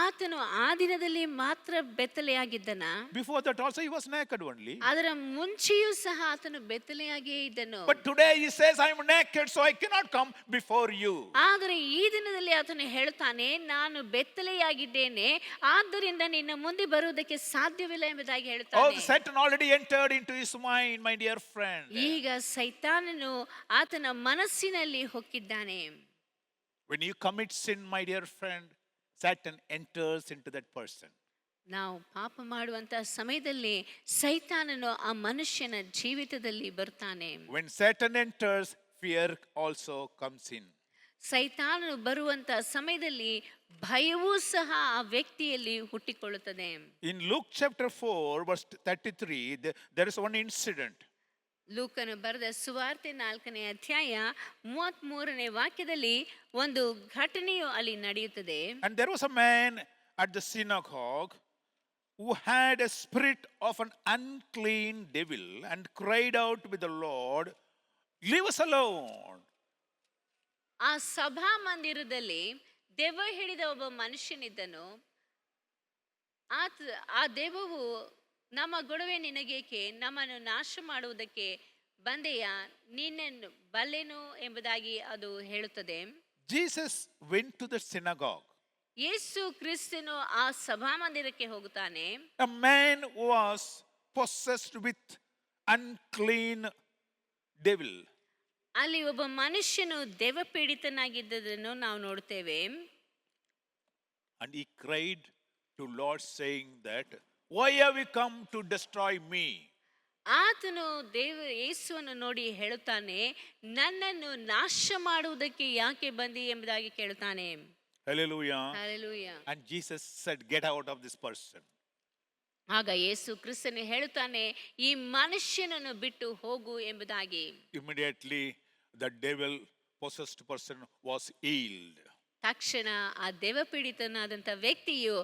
ಆತನು ಆ ದಿನದಲ್ಲಿ ಮಾತ್ರ ಬೆತ್ತಲೆಯಾಗಿದ್ದನ? Before that also he was naked only. ಅದರ ಮುಂಚೆಯೂ ಸಹ ಆತನು ಬೆತ್ತಲೆಯಾಗಿಯೇ ಇದ್ದನು. But today he says, I am naked, so I cannot come before you. ಆದರೆ ಈ ದಿನದಲ್ಲಿ ಆತನು ಹೇಳುತ್ತಾನೆ, ನಾನು ಬೆತ್ತಲೆಯಾಗಿದ್ದೇನೆ, ಆದ್ದರಿಂದ ನಿನ್ನ ಮುಂದೆ ಬರುವುದಕ್ಕೆ ಸಾಧ್ಯವಿಲ್ಲ ಎಂಬುದಾಗಿ Oh, ಹೇಳುತ್ತಾನೆ. Satan already entered into his mind, my dear friend. ಈಗ ಸೈತಾನನು ಆತನ ಮನಸ್ಸಿನಲ್ಲಿ ಹೊಕ್ಕಿದ್ದಾನೆ. When you commit sin, my dear friend, Satan enters into that person. ನಾವು ಪಾಪ ಮಾಡುವಂತ ಸಮಯದಲ್ಲಿ ಸೈತಾನನು ಆ ಮನುಷ್ಯನ ಜೀವಿತದಲ್ಲಿ ಬರ್ತಾನೆ. When Satan enters, fear also comes in. ಸೈತಾನನು ಬರುವಂತ ಸಮಯದಲ್ಲಿ ಭಯವೂ ಸಹ ಆ ವ್ಯಕ್ತಿಯಲ್ಲಿ ಹುಟ್ಟಿಕೊಳ್ಳುತ್ತದೆ. In Luke chapter 4, verse 33, there is one incident. ಲೂಕನು ಬರೆದ ಸುವಾರ್ತೆ 4ನೇ ಅಧ್ಯಾಯ 33ನೇ ವಾಕ್ಯದಲ್ಲಿ ಒಂದು ಘಟನೆಯು ಅಲ್ಲಿ ನಡೆಯುತ್ತದೆ. And there was a man at the synagogue who had a spirit of an unclean devil and cried out with the Lord, leave us alone. ಆ ಸಭಾ ಮಂದಿರದಲ್ಲಿ ದೆವ್ವ ಹಿಡಿದ ಒಬ್ಬ ಮನುಷ್ಯನಿದ್ದನು. ಆ ದೆವ್ವವು, ನಮ್ಮ ಗೊಡವೆ ನಿನಗೇಕೆ, ನಮ್ಮನ್ನು ನಾಶ ಮಾಡುವುದಕ್ಕೆ ಬಂದೆಯಾ, ನಿನ್ನನ್ನು ಬಲ್ಲೆನು ಎಂಬುದಾಗಿ ಅದು ಹೇಳುತ್ತದೆ. Jesus went to the synagogue. ಯೇಸು ಕ್ರಿಸ್ತನು ಆ ಸಭಾಮಂದಿರಕ್ಕೆ ಹೋಗುತ್ತಾನೆ. A man was possessed with unclean devil. ಅಲ್ಲಿ ಒಬ್ಬ ಮನುಷ್ಯನು ದೆವ್ವ ಪೀಡಿತನಾಗಿದ್ದದನ್ನು ನಾವು ನೋಡ್ತೇವೆ. And he cried to Lord saying that, why have you come to destroy me? ಆತನು ಯೇಸುವನ್ನು ನೋಡಿ ಹೇಳುತ್ತಾನೆ, ನನ್ನನ್ನು ನಾಶ ಮಾಡುವುದಕ್ಕೆ ಯಾಕೆ ಬಂದಿ ಎಂಬುದಾಗಿ ಕೇಳುತ್ತಾನೆ. Hallelujah. Hallelujah. And Jesus said, get out of this person. ಆಗ ಯೇಸು ಕ್ರಿಸ್ತನು ಹೇಳುತ್ತಾನೆ, ಈ ಮನುಷ್ಯನನ್ನು ಬಿಟ್ಟು ಹೋಗು ಎಂಬುದಾಗಿ. Immediately the devil possessed person was healed. ತಕ್ಷಣ ಆ ದೆವ್ವಪೀಡಿತನಾದಂಥ ವ್ಯಕ್ತಿಯು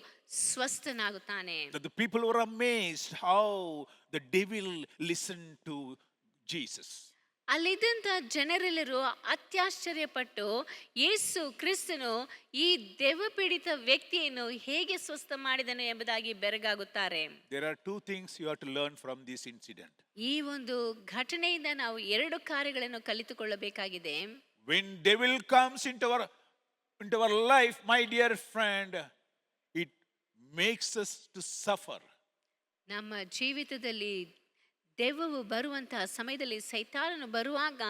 ಸ್ವಸ್ಥನಾಗುತ್ತಾನೆ. The people were amazed how the devil listened to Jesus. ಅಲ್ಲಿದ್ದಂಥ ಜನರೆಲ್ಲರೂ ಅತ್ಯಾಶ್ಚರ್ಯಪಟ್ಟು ಯೇಸು ಕ್ರಿಸ್ತನು ಈ ದೆವ್ವಪೀಡಿತ ವ್ಯಕ್ತಿಯನ್ನು ಹೇಗೆ ಸ್ವಸ್ಥ ಮಾಡಿದನು ಎಂಬುದಾಗಿ ಬೆರಗಾಗುತ್ತಾರೆ. There are two things you have to learn from this incident. ಈ ಒಂದು ಘಟನೆಯಿಂದ ನಾವು 2 ಕಾರ್ಯಗಳನ್ನು ಕಲಿತುಕೊಳ್ಳಬೇಕಾಗಿದೆ. When devil comes into our life, my dear friend, it makes us to suffer. ನಮ್ಮ ಜೀವಿತದಲ್ಲಿ ದೆವ್ವವು ಬರುವಂತಹ ಸಮಯದಲ್ಲಿ, ಸೈತಾನನು ಬರುವಾಗ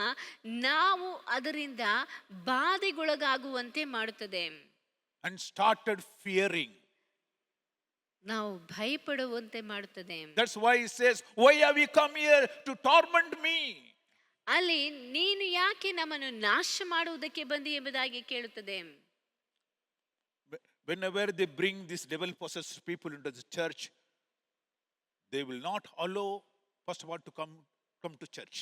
ನಾವು ಅದರಿಂದ ಬಾಧೆಗೊಳಗಾಗುವಂತೆ ಮಾಡುತ್ತದೆ. And started fearing. ನಾವು ಭಯಪಡುವಂತೆ ಮಾಡುತ್ತದೆ. That's why he says, why have you come here to torment me? ಅಲ್ಲಿ ನೀನು ಯಾಕೆ ನಮ್ಮನ್ನು ನಾಶ ಮಾಡುವುದಕ್ಕೆ ಬಂದಿ ಎಂಬುದಾಗಿ ಕೇಳುತ್ತದೆ. Whenever they bring these devil possessed people into the church, they will not allow first of all to come to church.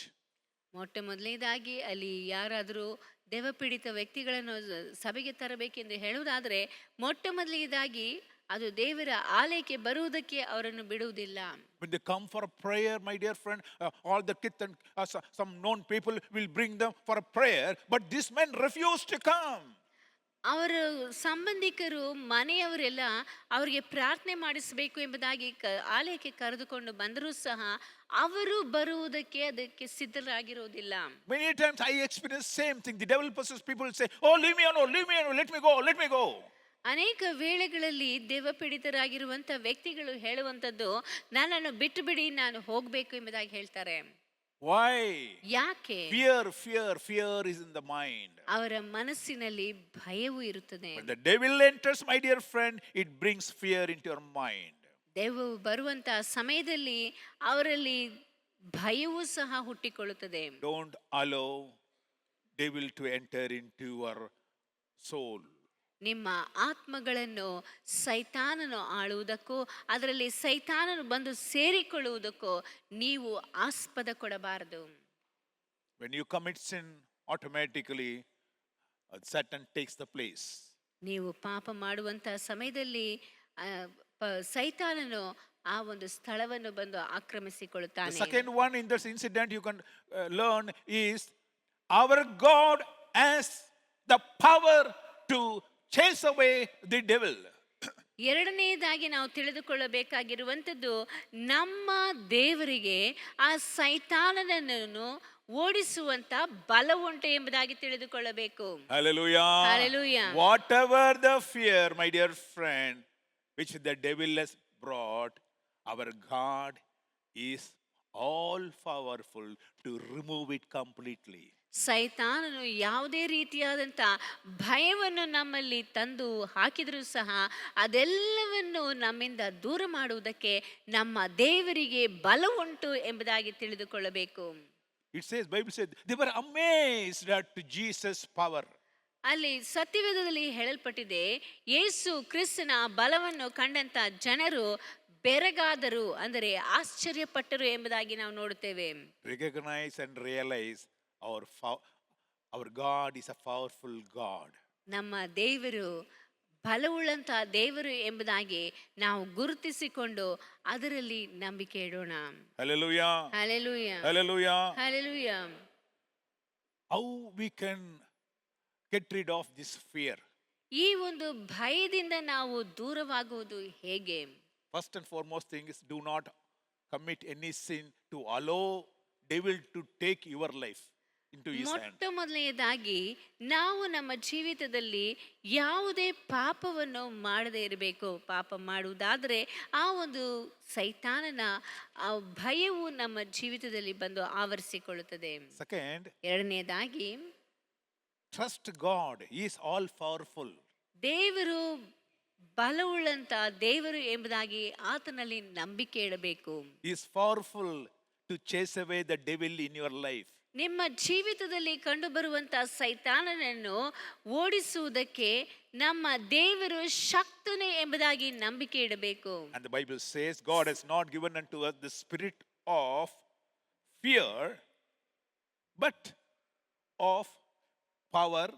ಮೊಟ್ಟ ಮೊದಲನೇದಾಗಿ ಅಲ್ಲಿ ಯಾರಾದರೂ ದೆವ್ವಪೀಡಿತ ವ್ಯಕ್ತಿಗಳನ್ನು ಸಭೆಗೆ ತರಬೇಕೆಂದು ಹೇಳುವುದಾದರೆ ಮೊಟ್ಟ ಮೊದಲನೇದಾಗಿ ಅದು ದೇವರ ಆಲಯಕ್ಕೆ ಬರುವುದಕ್ಕೆ ಅವರನ್ನು ಬಿಡುವುದಿಲ್ಲ. When they come for a prayer, my dear friend, all the kids and some known people will bring them for a prayer, but this man refused to come. ಅವರ ಸಂಬಂಧಿಕರು ಮನೆಯವರೆಲ್ಲ ಅವರಿಗೆ ಪ್ರಾರ್ಥನೆ ಮಾಡಿಸಬೇಕು ಎಂಬುದಾಗಿ ಆಲಯಕ್ಕೆ ಕರೆದುಕೊಂಡು ಬಂದರೂ ಸಹ ಅವರು ಬರುವುದಕ್ಕೆ ಅದಕ್ಕೆ ಸಿದ್ಧರಾಗಿರುವುದಿಲ್ಲ. Many times I experience same thing. The devil possessed people say, oh, leave me alone, let me go. ಅನೇಕ ವೇಳೆಗಳಲ್ಲಿ ದೆವ್ವಪೀಡಿತರಾಗಿರುವಂಥ ವ್ಯಕ್ತಿಗಳು ಹೇಳುವಂಥದ್ದು, ನನ್ನನ್ನು ಬಿಟ್ಟು ಬಿಡಿ, ನಾನು ಹೋಗಬೇಕು ಎಂಬುದಾಗಿ ಹೇಳ್ತಾರೆ. Why? ಯಾಕೆ? Fear is in the mind. ಅವರ ಮನಸ್ಸಿನಲ್ಲಿ ಭಯವು ಇರುತ್ತದೆ. When the devil enters, my dear friend, it brings fear into your mind. ದೆವ್ವವು ಬರುವಂತ ಸಮಯದಲ್ಲಿ ಅವರಲ್ಲಿ ಭಯವೂ ಸಹ ಹುಟ್ಟಿಕೊಳ್ಳುತ್ತದೆ. Don't allow devil to enter into your soul. ನಿಮ್ಮ ಆತ್ಮಗಳನ್ನು ಸೈತಾನನು ಆಳುವುದಕ್ಕೂ ಅದರಲ್ಲಿ ಸೈತಾನನು ಬಂದು ಸೇರಿಕೊಳ್ಳುವುದಕ್ಕೂ ನೀವು ಆಸ್ಪದ ಕೊಡಬಾರದು. When you commit sin, automatically Satan takes the place. ನೀವು ಪಾಪ ಮಾಡುವಂತ ಸಮಯದಲ್ಲಿ ಸೈತಾನನು ಆ ಒಂದು ಸ್ಥಳವನ್ನು ಬಂದು ಆಕ್ರಮಿಸಿಕೊಳ್ಳುತ್ತಾನೆ. The second one in this incident you can learn is our God has the power to chase away the devil. ಎರಡನೆಯದಾಗಿ ನಾವು ತಿಳಿದುಕೊಳ್ಳಬೇಕಾಗಿರುವಂಥದ್ದು, ನಮ್ಮ ದೇವರಿಗೆ ಆ ಸೈತಾನನನ್ನು ಓಡಿಸುವಂತ ಬಲ ಉಂಟು ಎಂಬುದಾಗಿ ತಿಳಿದುಕೊಳ್ಳಬೇಕು. Hallelujah. Hallelujah. Whatever the fear, my dear friend, which the devil has brought, our God is all powerful to remove it completely. ಸೈತಾನನು ಯಾವುದೇ ರೀತಿಯಾದಂಥ ಭಯವನ್ನು ನಮ್ಮಲ್ಲಿ ತಂದು ಹಾಕಿದರೂ ಸಹ ಅದೆಲ್ಲವನ್ನು ನಮ್ಮಿಂದ ದೂರ ಮಾಡುವುದಕ್ಕೆ ನಮ್ಮ ದೇವರಿಗೆ ಬಲ ಉಂಟು ಎಂಬುದಾಗಿ ತಿಳಿದುಕೊಳ್ಳಬೇಕು. It says, Bible says, they were amazed at Jesus' power. ಅಲ್ಲಿ ಸತ್ಯವೇದದಲ್ಲಿ ಹೇಳಲ್ಪಟ್ಟಿದೆ, ಯೇಸು ಕ್ರಿಸ್ತನ ಬಲವನ್ನು ಕಂಡಂತ ಜನರು ಬೆರಗಾದರು, ಅಂದರೆ ಆಶ್ಚರ್ಯಪಟ್ಟರು ಎಂಬುದಾಗಿ ನಾವು ನೋಡುತ್ತೇವೆ. Recognize and realize our God is a powerful God. ನಮ್ಮ ದೇವರು ಬಲವುಳ್ಳಂತ ದೇವರು ಎಂಬುದಾಗಿ ನಾವು ಗುರುತಿಸಿಕೊಂಡು ಅದರಲ್ಲಿ ನಂಬಿಕೆ ಇಡೋಣ. Hallelujah. Hallelujah. Hallelujah. Hallelujah. How we can get rid of this fear? ಈ ಒಂದು ಭಯದಿಂದ ನಾವು ದೂರವಾಗುವುದು ಹೇಗೆ? First and foremost thing is, do not commit any sin to allow devil to take your life into his hand. ಮೊಟ್ಟ ಮೊದಲನೆಯದಾಗಿ ನಾವು ನಮ್ಮ ಜೀವಿತದಲ್ಲಿ ಯಾವುದೇ ಪಾಪವನ್ನು ಮಾಡದೇ ಇರಬೇಕು. ಪಾಪ ಮಾಡುವುದಾದರೆ ಆ ಒಂದು ಸೈತಾನನ ಆ ಭಯವು ನಮ್ಮ ಜೀವಿತದಲ್ಲಿ ಬಂದು ಆವರಿಸಿಕೊಳ್ಳುತ್ತದೆ. Second, ಎರಡನೆಯದಾಗಿ, trust God. He is all powerful. ದೇವರು ಬಲವುಳ್ಳಂತ ದೇವರು ಎಂಬುದಾಗಿ ಆತನಲ್ಲಿ ನಂಬಿಕೆ ಇಡಬೇಕು. He is powerful to chase away the devil in your life. ನಿಮ್ಮ ಜೀವಿತದಲ್ಲಿ ಕಂಡುಬರುವಂತ ಸೈತಾನನನ್ನು ಓಡಿಸುವುದಕ್ಕೆ ನಮ್ಮ ದೇವರು ಶಕ್ತನೇ ಎಂಬುದಾಗಿ ನಂಬಿಕೆ ಇಡಬೇಕು. And the Bible says, God has not given unto us the spirit of fear, but of power,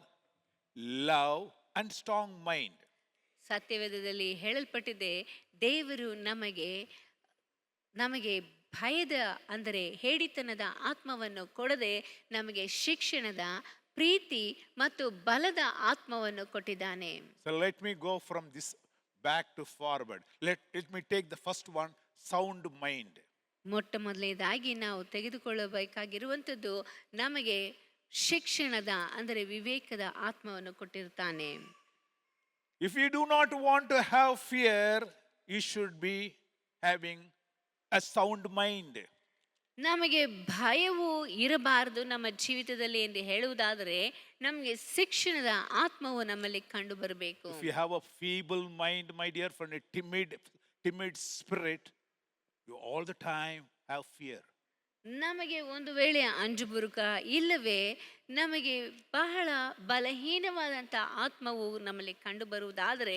love, and strong mind. ಸತ್ಯವೇದದಲ್ಲಿ ಹೇಳಲ್ಪಟ್ಟಿದೆ, ದೇವರು ನಮಗೆ ಭಯದ, ಅಂದರೆ ಹೇಡಿತನದ ಆತ್ಮವನ್ನು ಕೊಡದೆ ನಮಗೆ ಶಿಕ್ಷಣದ, ಪ್ರೀತಿ ಮತ್ತು ಬಲದ ಆತ್ಮವನ್ನು ಕೊಟ್ಟಿದ್ದಾನೆ. So let me go from this back to forward. Let me take the first one, sound mind. ಮೊಟ್ಟ ಮೊದಲನೇದಾಗಿ ನಾವು ತೆಗೆದುಕೊಳ್ಳಬೇಕಾಗಿರುವಂಥದ್ದು, ನಮಗೆ ಶಿಕ್ಷಣದ, ಅಂದರೆ ವಿವೇಕದ ಆತ್ಮವನ್ನು ಕೊಟ್ಟಿರ್ತಾನೆ. If you do not want to have fear, you should be having a sound mind. ನಮಗೆ ಭಯವು ಇರಬಾರದು ನಮ್ಮ ಜೀವಿತದಲ್ಲಿ ಎಂದು ಹೇಳುವುದಾದರೆ ನಮಗೆ ಶಿಕ್ಷಣದ ಆತ್ಮವು ನಮ್ಮಲ್ಲಿ ಕಂಡು ಬರಬೇಕು. If you have a feeble mind, my dear friend, a timid spirit, you all the time have fear. ನಮಗೆ ಒಂದು ವೇಳೆ ಅಂಜುಬುರುಕ ಇಲ್ಲವೇ ನಮಗೆ ಬಹಳ ಬಲಹೀನವಾದಂಥ ಆತ್ಮವು ನಮ್ಮಲ್ಲಿ ಕಂಡು ಬರುವುದಾದರೆ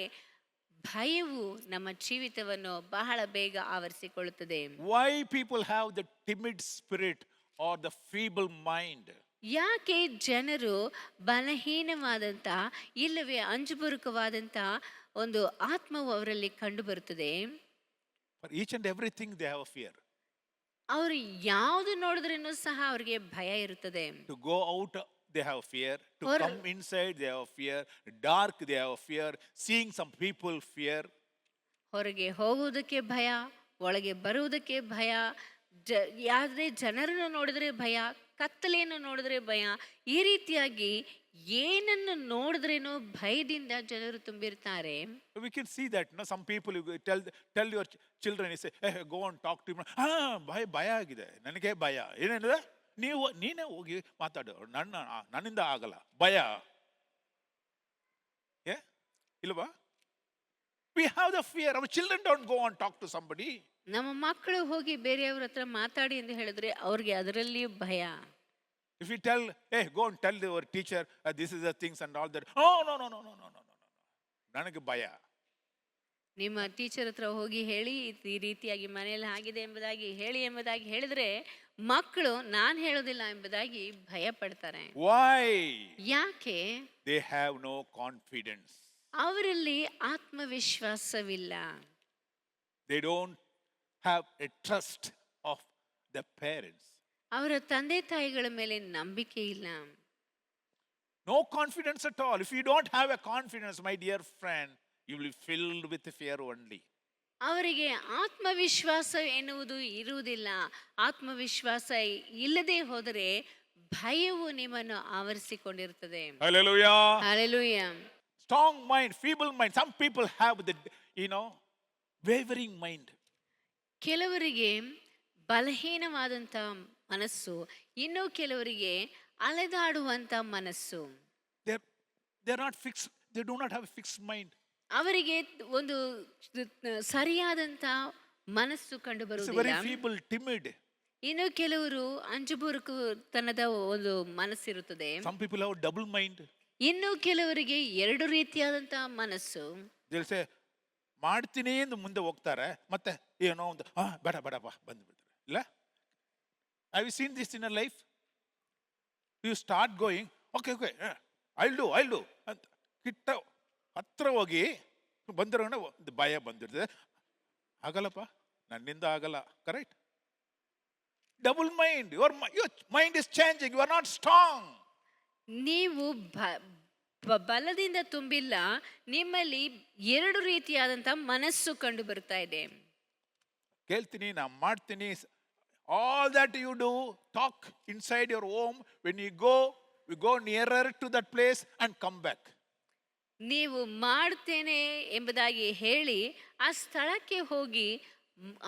ಭಯವು ನಮ್ಮ ಜೀವಿತವನ್ನು ಬಹಳ ಬೇಗ ಆವರಿಸಿಕೊಳ್ಳುತ್ತದೆ. Why people have the timid spirit or the feeble mind? ಯಾಕೆ ಜನರು ಬಲಹೀನವಾದಂಥ ಇಲ್ಲವೇ ಅಂಜುಬುರುಕವಾದಂಥ ಒಂದು ಆತ್ಮವು ಅವರಲ್ಲಿ ಕಂಡು ಬರುತ್ತದೆ? For each and everything they have a fear. ಅವರು ಯಾವುದು ನೋಡಿದ್ರೂ ಸಹ ಅವರಿಗೆ ಭಯ ಇರುತ್ತದೆ. To go out they have fear, to come inside they have fear, dark they have fear, seeing some people fear. ಹೊರಗೆ ಹೋಗುವುದಕ್ಕೆ ಭಯ, ಒಳಗೆ ಬರುವುದಕ್ಕೆ ಭಯ, ಯಾವುದೇ ಜನರನ್ನು ನೋಡಿದ್ರೆ ಭಯ, ಕತ್ತಲೆಯನ್ನು ನೋಡಿದ್ರೆ ಭಯ. ಈ ರೀತಿಯಾಗಿ ಏನನ್ನು ನೋಡಿದ್ರೇನೋ ಭಯದಿಂದ ಜನರು ತುಂಬಿರ್ತಾರೆ. We can see that, no, some people, you tell your children, you say, hey, go and talk to him. ಭಯ ಆಗಿದೆ, ನನಗೆ ಭಯ. ಏನೇನಿದೆ, ನೀನೇ ಹೋಗಿ ಮಾತಾಡು, ನನ್ನಿಂದ ಆಗಲ್ಲ, ಭಯ. ಇಲ್ವಾ? We have the fear. Our children don't go and talk to somebody. ನಮ್ಮ ಮಕ್ಕಳು ಹೋಗಿ ಬೇರೆಯವ್ರ ಹತ್ರ ಮಾತಾಡಿ ಎಂದು ಹೇಳಿದ್ರೆ ಅವ್ರಿಗೆ ಅದರಲ್ಲಿಯೂ ಭಯ. If you tell, hey, go and tell your teacher, this is the things and all that. Oh, no. ನನಗೆ ಭಯ. ನಿಮ್ಮ ಟೀಚರ್ ಹತ್ರ ಹೋಗಿ ಹೇಳಿ ಈ ರೀತಿಯಾಗಿ ಮನೆಯಲ್ಲಿ ಆಗಿದೆ ಎಂಬುದಾಗಿ ಹೇಳಿದ್ರೆ ಮಕ್ಕಳು ನಾನು ಹೇಳೋದಿಲ್ಲ ಎಂಬುದಾಗಿ ಭಯ ಪಡ್ತಾರೆ. Why? ಯಾಕೆ? They have no confidence. ಅವರಲ್ಲಿ ಆತ್ಮವಿಶ್ವಾಸವಿಲ್ಲ. They don't have a trust of the parents. ಅವರ ತಂದೆ ತಾಯಿಗಳ ಮೇಲೆ ನಂಬಿಕೆ ಇಲ್ಲ. No confidence at all. If you don't have a confidence, my dear friend, You will be filled with fear only. ಅವರಿಗೆ ಆತ್ಮವಿಶ್ವಾಸ ಎನ್ನುವುದು ಇರುವುದಿಲ್ಲ. ಆತ್ಮವಿಶ್ವಾಸ ಇಲ್ಲದೆ ಹೋದರೆ ಭಯವು ನಿಮ್ಮನ್ನು ಆವರಿಸಿಕೊಂಡಿರುತ್ತದೆ. Hallelujah. Hallelujah. Strong mind, feeble mind. Some people have the, wavering mind. ಕೆಲವರಿಗೆ ಬಲಹೀನವಾದಂಥ ಮನಸ್ಸು, ಇನ್ನು ಕೆಲವರಿಗೆ ಅಲೆದಾಡುವಂಥ ಮನಸ್ಸು. They're not fixed. They do not have a fixed mind. ಅವರಿಗೆ ಒಂದು ಸರಿಯಾದಂಥ ಮನಸ್ಸು ಕಂಡು It's very ಬರುವುದಿಲ್ಲ. feeble, timid. ಇನ್ನು ಕೆಲವರು ಅಂಜುಬುರುಕುತನದ ಒಂದು ಮನಸ್ಸಿರುತ್ತದೆ. Some people have double mind. ಇನ್ನು ಕೆಲವರಿಗೆ ಎರಡು ರೀತಿಯಾದಂಥ ಮನಸ್ಸು. They'll say, ಮಾಡ್ತೀನಿ ಎಂದು ಮುಂದೆ ಹೋಗ್ತಾರೆ, ಮತ್ತೆ ಏನೋ ಒಂದು ಬೇಡ ಬೇಡಪ್ಪ ಬಂದ್ಬಿಡ್ತಾರೆ. ಇಲ್ಲ, have you seen this in a life? You start going, okay I'll do ಅಂತ ಕಿಟ್ಟ ಹತ್ರ ಹೋಗಿ ಬಂದಿರೋಣ ಒಂದು ಭಯ ಬಂದಿರ್ತದೆ. ಆಗಲ್ಲಪ್ಪ, ನನ್ನಿಂದ ಆಗಲ್ಲ. Correct? Double mind. Your mind is changing. You are not strong. ನೀವು ಬಲದಿಂದ ತುಂಬಿಲ್ಲ, ನಿಮ್ಮಲ್ಲಿ ಎರಡು ರೀತಿಯಾದಂಥ ಮನಸ್ಸು ಕಂಡು ಬರ್ತಾ ಇದೆ. ಕೇಳ್ತೀನಿ, ನಾ ಮಾಡ್ತೀನಿ. All that you do, talk inside your home. When you go nearer to that place and come back. ನೀವು ಮಾಡ್ತೇನೆ ಎಂಬುದಾಗಿ ಹೇಳಿ ಆ ಸ್ಥಳಕ್ಕೆ ಹೋಗಿ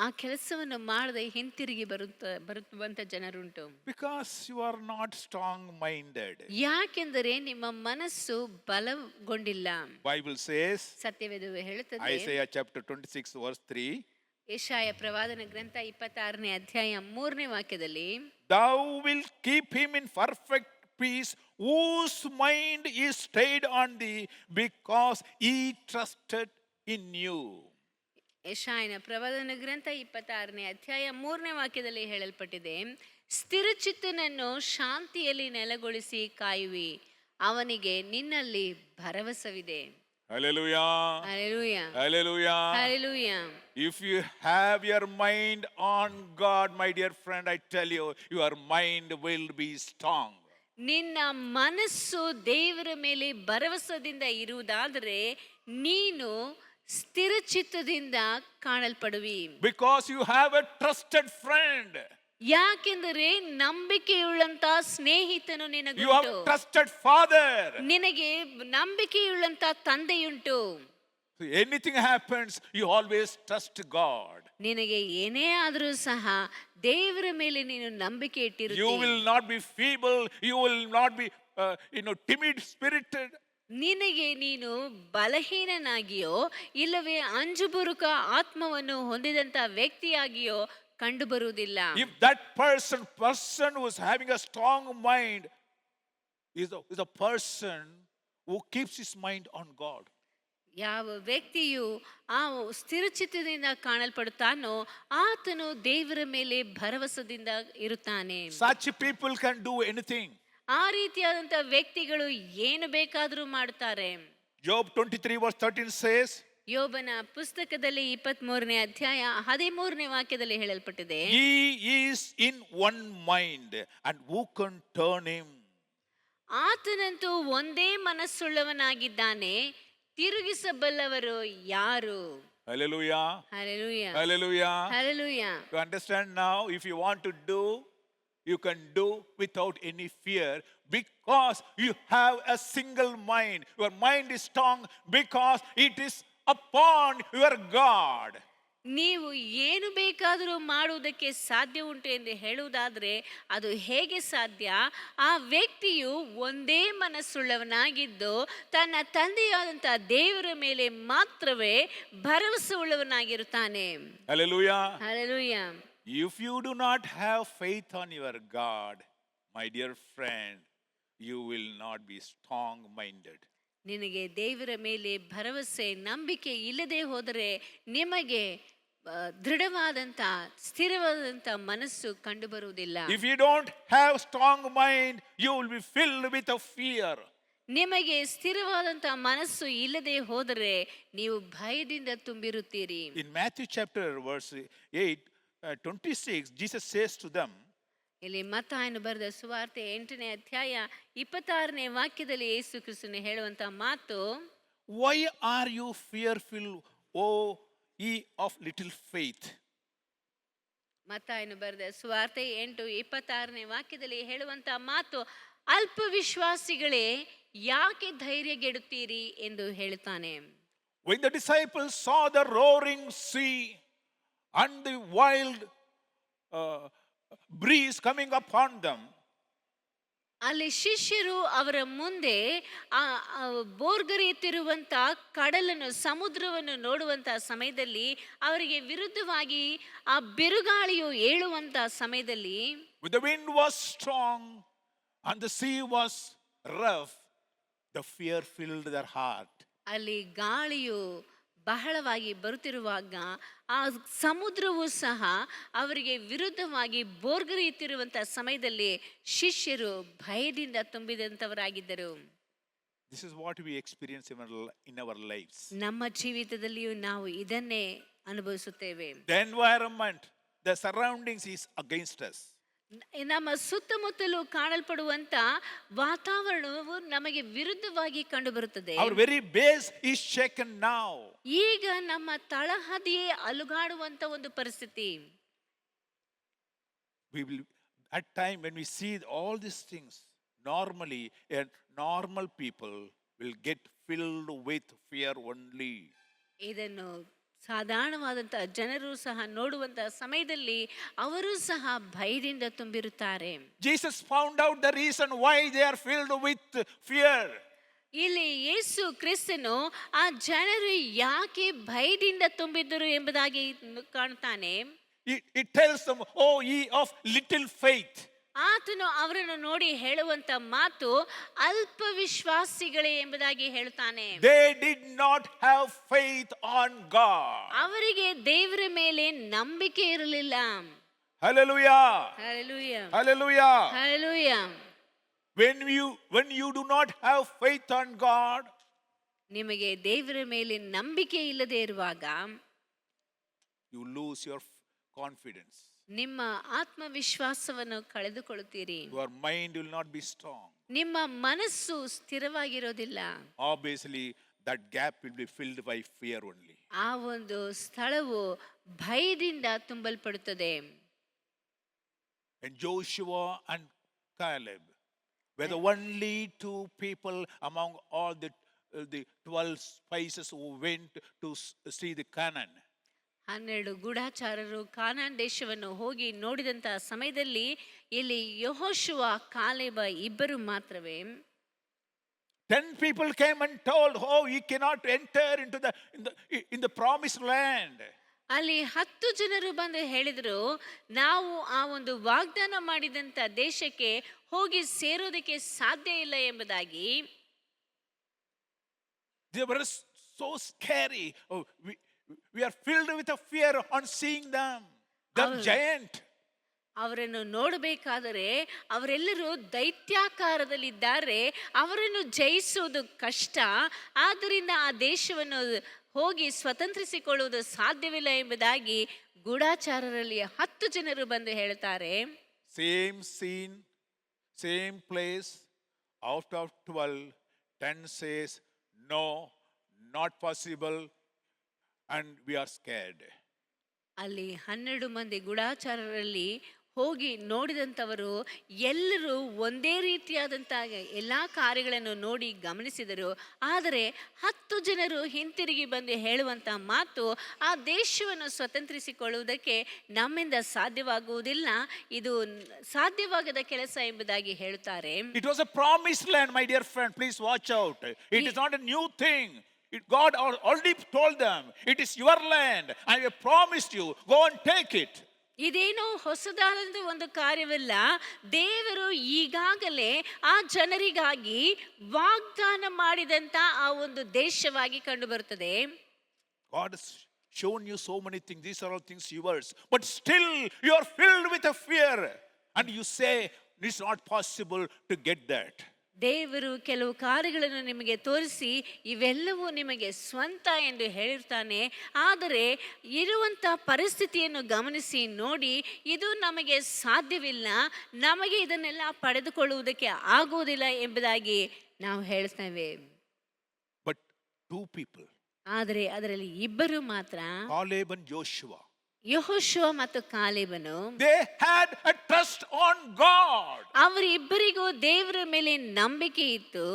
ಆ ಕೆಲಸವನ್ನು ಮಾಡದೆ ಹಿಂತಿರುಗಿ ಬರುವಂತ ಜನರುಂಟು. Because you are not strong minded. ಯಾಕೆಂದರೆ ನಿಮ್ಮ ಮನಸ್ಸು ಬಲಗೊಂಡಿಲ್ಲ. ಬೈಬಲ್ ಸೇಸ್, ಸತ್ಯವೇದವು ಹೇಳುತ್ತದೆ, ಐಸಾಯ ಚಾಪ್ಟರ್ 26 verse 3, ಯೆಶಾಯ ಪ್ರವಾದನ ಗ್ರಂಥ 26ನೇ ಅಧ್ಯಾಯ 3ನೇ ವಾಕ್ಯದಲ್ಲಿ, thou will keep him in perfect peace whose mind is stayed on thee because he trusted in you. ಯೆಶಾಯನ ಪ್ರವಾದನ ಗ್ರಂಥ 26ನೇ ಅಧ್ಯಾಯ 3ನೇ ವಾಕ್ಯದಲ್ಲಿ ಹೇಳಲ್ಪಟ್ಟಿದೆ, ಸ್ಥಿರಚಿತ್ತನನ್ನು ಶಾಂತಿಯಲ್ಲಿ ನೆಲೆಗೊಳಿಸಿ ಕಾಯುವಿ, ಅವನಿಗೆ ನಿನ್ನಲ್ಲಿ ಭರವಸವಿದೆ. Hallelujah. Hallelujah. Hallelujah. Hallelujah. If you have your mind on God, my dear friend, I tell you, your mind will be strong. ನಿನ್ನ ಮನಸ್ಸು ದೇವರ ಮೇಲೆ ಭರವಸದಿಂದ ಇರುವುದಾದರೆ ನೀನು ಸ್ಥಿರಚಿತ್ತದಿಂದ ಕಾಣಲ್ಪಡುವಿ. Because you have a trusted friend. ಯಾಕೆಂದರೆ ನಂಬಿಕೆಯುಳ್ಳಂತ ಸ್ನೇಹಿತನು You have ನಿನಗುಂಟು. trusted father. ನಿನಗೆ ನಂಬಿಕೆಯುಳ್ಳಂತ ತಂದೆಯುಂಟು. So anything happens, you always trust God. ನಿನಗೆ ಏನೇ ಆದರೂ ಸಹ ದೇವರ ಮೇಲೆ ನೀನು ನಂಬಿಕೆ You ಇಟ್ಟಿರುತ್ತಿ. will not be feeble. You will not be, timid spirited. ನಿನಗೆ ನೀನು ಬಲಹೀನನಾಗಿಯೋ ಇಲ್ಲವೇ ಅಂಜುಬುರುಕ ಆತ್ಮವನ್ನು ಹೊಂದಿದಂತ ವ್ಯಕ್ತಿಯಾಗಿಯೋ ಕಂಡು ಬರುವುದಿಲ್ಲ. If that person who is having a strong mind is a person who keeps his mind on God. ಯಾವ ವ್ಯಕ್ತಿಯು ಆ ಸ್ಥಿರಚಿತ್ತದಿಂದ ಕಾಣಲ್ಪಡುತ್ತಾನೋ ಆತನು ದೇವರ ಮೇಲೆ ಭರವಸದಿಂದ ಇರುತ್ತಾನೆ. Such people can do anything. ಆ ರೀತಿಯಾದಂಥ ವ್ಯಕ್ತಿಗಳು ಏನು ಬೇಕಾದರೂ ಮಾಡ್ತಾರೆ. Job 23 verse 13 says, ಯೋಬನ ಪುಸ್ತಕದಲ್ಲಿ 23ನೇ ಅಧ್ಯಾಯ 13ನೇ ವಾಕ್ಯದಲ್ಲಿ ಹೇಳಲ್ಪಟ್ಟಿದೆ, he is in one mind and who can turn him? ಆತನಂತೂ ಒಂದೇ ಮನಸ್ಸುಳ್ಳವನಾಗಿದ್ದಾನೆ, ತಿರುಗಿಸಬಲ್ಲವರು ಯಾರು? Hallelujah. Hallelujah. Hallelujah. Hallelujah. You understand now? If you want to do, you can do without any fear because you have a single mind. Your mind is strong because it is upon your God. ನೀವು ಏನು ಬೇಕಾದರೂ ಮಾಡುವುದಕ್ಕೆ ಸಾಧ್ಯ ಉಂಟು ಎಂದು ಹೇಳುವುದಾದರೆ ಅದು ಹೇಗೆ ಸಾಧ್ಯ? ಆ ವ್ಯಕ್ತಿಯು ಒಂದೇ ಮನಸ್ಸುಳ್ಳವನಾಗಿದ್ದು ತನ್ನ ತಂದೆಯಾದಂಥ ದೇವರ ಮೇಲೆ ಮಾತ್ರವೇ ಭರವಸೆ ಉಳ್ಳವನಾಗಿರುತ್ತಾನೆ. Hallelujah. Hallelujah. If you do not have faith on your God, my dear friend, you will not be strong-minded. ನಿನಗೆ ದೇವರ ಮೇಲೆ ಭರವಸೆ ನಂಬಿಕೆ ಇಲ್ಲದೆ ಹೋದರೆ ನಿಮಗೆ ದೃಢವಾದಂಥ ಸ್ಥಿರವಾದಂಥ ಮನಸ್ಸು ಕಂಡು ಬರುವುದಿಲ್ಲ. If you don't have strong mind, you will be filled with a fear. ನಿಮಗೆ ಸ್ಥಿರವಾದಂಥ ಮನಸ್ಸು ಇಲ್ಲದೆ ಹೋದರೆ ನೀವು ಭಯದಿಂದ ತುಂಬಿರುತ್ತೀರಿ. In Matthew chapter verse 8, 26, Jesus says to them, ಇಲ್ಲಿ ಮತ್ತಾಯನು ಬರೆದ ಸುವಾರ್ತೆ 8ನೇ ಅಧ್ಯಾಯ 26ನೇ ವಾಕ್ಯದಲ್ಲಿ ಯೇಸು ಕ್ರಿಸ್ತನು ಹೇಳುವಂತ ಮಾತು, Why are you fearful, O ye of little faith? ಮತ್ತಾಯನು ಬರೆದ ಸುವಾರ್ತೆ 8:26 ವಾಕ್ಯದಲ್ಲಿ ಹೇಳುವಂತ ಮಾತು, ಅಲ್ಪ ವಿಶ್ವಾಸಿಗಳೇ ಯಾಕೆ ಧೈರ್ಯಗೆಡುತ್ತೀರಿ ಎಂದು ಹೇಳುತ್ತಾನೆ. When the disciples saw the roaring sea and the wild breeze coming upon them, ಅಲ್ಲಿ ಶಿಷ್ಯರು ಅವರ ಮುಂದೆ ಬೋರ್ಗರೆಯುತ್ತಿರುವಂತ ಕಡಲನ್ನು, ಸಮುದ್ರವನ್ನು ನೋಡುವಂತ ಸಮಯದಲ್ಲಿ, ಅವರಿಗೆ ವಿರುದ್ಧವಾಗಿ ಆ ಬಿರುಗಾಳಿಯು ಏಳುವಂತ ಸಮಯದಲ್ಲಿ, when the wind was strong and the sea was rough, the fear filled their heart. ಅಲ್ಲಿ ಗಾಳಿಯು ಬಹಳವಾಗಿ ಬರುತ್ತಿರುವಾಗ ಆ ಸಮುದ್ರವು ಸಹ ಅವರಿಗೆ ವಿರುದ್ಧವಾಗಿ ಬೋರ್ಗರೆಯುತ್ತಿರುವಂತಹ ಸಮಯದಲ್ಲಿ ಶಿಷ್ಯರು ಭಯದಿಂದ ತುಂಬಿದಂತವರಾಗಿದ್ದರು. This is what we experience in our lives. ನಮ್ಮ ಜೀವಿತದಲ್ಲಿಯೂ ನಾವು ಇದನ್ನೇ ಅನುಭವಿಸುತ್ತೇವೆ. The environment, the surroundings is against us. ನಮ್ಮ ಸುತ್ತಮುತ್ತಲು ಕಾಣಲ್ಪಡುವಂತ ವಾತಾವರಣವು ನಮಗೆ ವಿರುದ್ಧವಾಗಿ ಕಂಡುಬರುತ್ತದೆ. Our very base is shaken now. ಈಗ ನಮ್ಮ ತಳಹದಿಯೇ ಅಲುಗಾಡುವಂತ ಒಂದು ಪರಿಸ್ಥಿತಿ. We will, at time when we see all these things, normally a normal people will get filled with fear only. ಇದನ್ನು ಸಾಧಾರಣವಾದಂತಹ ಜನರು ಸಹ ನೋಡುವಂತಹ ಸಮಯದಲ್ಲಿ ಅವರು ಸಹ ಭಯದಿಂದ ತುಂಬಿರುತ್ತಾರೆ. Jesus found out the reason why they are filled with fear. ಇಲ್ಲಿ ಯೇಸು ಕ್ರಿಸ್ತನು ಆ ಜನರು ಯಾಕೆ ಭಯದಿಂದ ತುಂಬಿದ್ದರು ಎಂಬುದಾಗಿ ಕಾಣ್ತಾನೆ. It tells them, oh ye of little faith. ಆತನು ಅವರನ್ನು ನೋಡಿ ಹೇಳುವಂತ ಮಾತು, ಅಲ್ಪ ವಿಶ್ವಾಸಿಗಳೇ ಎಂಬುದಾಗಿ ಹೇಳ್ತಾನೆ. They did not have faith on God. ಅವರಿಗೆ ದೇವರ ಮೇಲೆ ನಂಬಿಕೆ ಇರಲಿಲ್ಲ. Hallelujah. Hallelujah. Hallelujah. Hallelujah. When you do not have faith on God, ನಿಮಗೆ ದೇವರ ಮೇಲೆ ನಂಬಿಕೆ ಇಲ್ಲದೆ ಇರುವಾಗ you lose your confidence. ನಿಮ್ಮ ಆತ್ಮವಿಶ್ವಾಸವನ್ನು ಕಳೆದುಕೊಳ್ಳುತ್ತೀರಿ. Your mind will not be strong. ನಿಮ್ಮ ಮನಸ್ಸು ಸ್ಥಿರವಾಗಿರೋದಿಲ್ಲ. Obviously that gap will be filled by fear only. ಆ ಒಂದು ಸ್ಥಳವು ಭಯದಿಂದ ತುಂಬಲ್ಪಡುತ್ತದೆ. And Joshua and Caleb were the only two people among all the 12 spies who went to see the Canaan. 12 ಗೂಢಚಾರರು ಕಾನಾನ್ ದೇಶವನ್ನು ಹೋಗಿ ನೋಡಿದಂತಹ ಸಮಯದಲ್ಲಿ ಇಲ್ಲಿ ಯೆಹೋಶುವ, ಕಾಲೇಬ ಇಬ್ಬರು ಮಾತ್ರವೇ. 10 people came and told, oh, you cannot enter into the promised land. ಅಲ್ಲಿ 10 ಜನರು ಬಂದು ಹೇಳಿದ್ರು, ನಾವು ಆ ಒಂದು ವಾಗ್ದಾನ ಮಾಡಿದಂತ ದೇಶಕ್ಕೆ ಹೋಗಿ ಸೇರೋದಕ್ಕೆ ಸಾಧ್ಯ ಇಲ್ಲ ಎಂಬುದಾಗಿ. They were so scary. Oh, we are filled with a fear on seeing them. The giant. ಅವರನ್ನು ನೋಡಬೇಕಾದರೆ ಅವರೆಲ್ಲರೂ ದೈತ್ಯಾಕಾರದಲ್ಲಿದ್ದಾರೆ, ಅವರನ್ನು ಜಯಿಸುವುದು ಕಷ್ಟ, ಆದ್ದರಿಂದ ಆ ದೇಶವನ್ನು ಹೋಗಿ ಸ್ವತಂತ್ರಿಸಿಕೊಳ್ಳುವುದು ಸಾಧ್ಯವಿಲ್ಲ ಎಂಬುದಾಗಿ ಗೂಢಚಾರರಲ್ಲಿ 10 ಜನರು ಬಂದು ಹೇಳ್ತಾರೆ. Same scene, same place. Out of 12, 10 says, no, not possible, and we are scared. ಅಲ್ಲಿ 12 ಮಂದಿ ಗೂಢಚಾರರಲ್ಲಿ ಹೋಗಿ ನೋಡಿದಂಥವರು ಎಲ್ಲರೂ ಒಂದೇ ರೀತಿಯಾದಂತಹ ಎಲ್ಲ ಕಾರ್ಯಗಳನ್ನು ನೋಡಿ ಗಮನಿಸಿದರು. ಆದರೆ 10 ಜನರು ಹಿಂತಿರುಗಿ ಬಂದು ಹೇಳುವಂಥ ಮಾತು, ಆ ದೇಶವನ್ನು ಸ್ವತಂತ್ರಿಸಿಕೊಳ್ಳುವುದಕ್ಕೆ ನಮ್ಮಿಂದ ಸಾಧ್ಯವಾಗುವುದಿಲ್ಲ, ಇದು ಸಾಧ್ಯವಾಗದ ಕೆಲಸ ಎಂಬುದಾಗಿ ಹೇಳುತ್ತಾರೆ. It was a promised land, my dear friend. Please watch out. It is not a new thing. God already told them, it is your land. I have promised you. Go and take it. ಇದೇನೋ ಹೊಸದಾದಂಥ ಒಂದು ಕಾರ್ಯವಲ್ಲ. ದೇವರು ಈಗಾಗಲೇ ಆ ಜನರಿಗಾಗಿ ವಾಗ್ದಾನ ಮಾಡಿದಂತ ಆ ಒಂದು ದೇಶವಾಗಿ ಕಂಡು ಬರುತ್ತದೆ. God has shown you so many things. These are all things yours. But still you are filled with a fear. And you say, it's not possible to get that. ದೇವರು ಕೆಲವು ಕಾರ್ಯಗಳನ್ನು ನಿಮಗೆ ತೋರಿಸಿ ಇವೆಲ್ಲವೂ ನಿಮಗೆ ಸ್ವಂತ ಎಂದು ಹೇಳಿರ್ತಾನೆ. ಆದರೆ ಇರುವಂಥ ಪರಿಸ್ಥಿತಿಯನ್ನು ಗಮನಿಸಿ ನೋಡಿ, ಇದು ನಮಗೆ ಸಾಧ್ಯವಿಲ್ಲ, ನಮಗೆ ಇದನ್ನೆಲ್ಲ ಪಡೆದುಕೊಳ್ಳುವುದಕ್ಕೆ ಆಗುವುದಿಲ್ಲ ಎಂಬುದಾಗಿ ನಾವು ಹೇಳ್ತೇವೆ. But two people, ಆದರೆ ಅದರಲ್ಲಿ ಇಬ್ಬರು ಮಾತ್ರ, Caleb and Joshua. ಯೆಹೋಶುವ ಮತ್ತು ಕಾಲೇಬನು, They had a trust on God. ಅವರಿಬ್ಬರಿಗೂ ದೇವರ ಮೇಲೆ ನಂಬಿಕೆ ಇತ್ತು.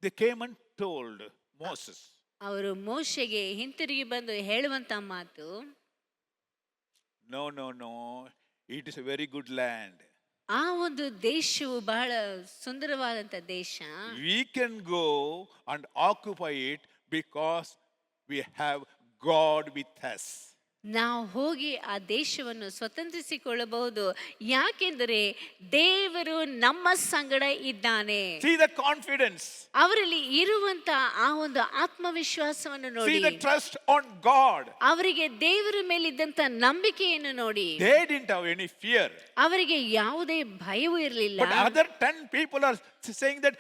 They came and told Moses, ಅವರು ಮೋಶೆಗೆ ಹಿಂತಿರುಗಿ ಬಂದು ಹೇಳುವಂತ ಮಾತು, no, no, no, it is a very good land. ಆ ಒಂದು ದೇಶವು ಬಹಳ ಸುಂದರವಾದಂತ ದೇಶ, We can go and occupy it because we have God with us. ನಾವು ಹೋಗಿ ಆ ದೇಶವನ್ನು ಸ್ವತಂತ್ರಿಸಿಕೊಳ್ಳಬಹುದು, ಯಾಕೆಂದರೆ ದೇವರು ನಮ್ಮ ಸಂಗಡ ಇದ್ದಾನೆ. See the confidence. ಅವರಲ್ಲಿ ಇರುವಂತ ಆ ಒಂದು ಆತ್ಮವಿಶ್ವಾಸವನ್ನು See ನೋಡಿ, the trust on God. ಅವರಿಗೆ ದೇವರ ಮೇಲಿದ್ದಂತ ನಂಬಿಕೆಯನ್ನು ನೋಡಿ, They didn't have any fear. ಅವರಿಗೆ ಯಾವುದೇ ಭಯವೂ ಇರಲಿಲ್ಲ. But other 10 people are saying that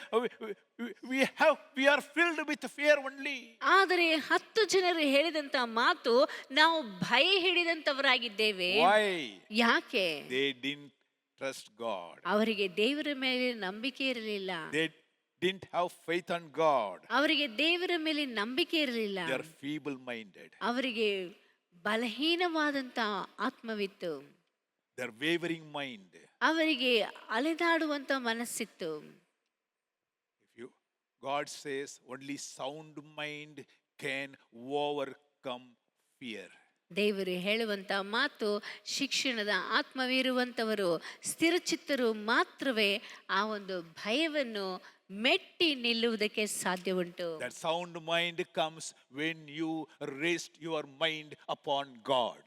we are filled with fear only. ಆದರೆ 10 ಜನರು ಹೇಳಿದಂತ ಮಾತು, ನಾವು ಭಯ ಹಿಡಿದಂತವರಾಗಿದ್ದೇವೆ. Why? ಯಾಕೆ? They didn't trust God. ಅವರಿಗೆ ದೇವರ ಮೇಲೆ ನಂಬಿಕೆ ಇರಲಿಲ್ಲ. They didn't have faith on God. ಅವರಿಗೆ ದೇವರ ಮೇಲೆ ನಂಬಿಕೆ ಇರಲಿಲ್ಲ. They are feeble minded. ಅವರಿಗೆ ಬಲಹೀನವಾದಂತ ಆತ್ಮವಿತ್ತು. Their wavering mind. ಅವರಿಗೆ ಅಲೆದಾಡುವಂತ ಮನಸ್ಸಿತ್ತು. God says only sound mind can overcome fear. ದೇವರು ಹೇಳುವಂತ ಮಾತು, ಶಿಕ್ಷಣದ ಆತ್ಮವಿರುವಂತವರು, ಸ್ಥಿರಚಿತ್ತರು ಮಾತ್ರವೇ ಆ ಒಂದು ಭಯವನ್ನು ಮೆಟ್ಟಿ ನಿಲ್ಲುವುದಕ್ಕೆ ಸಾಧ್ಯ ಉಂಟು. That sound mind comes when you rest your mind upon God.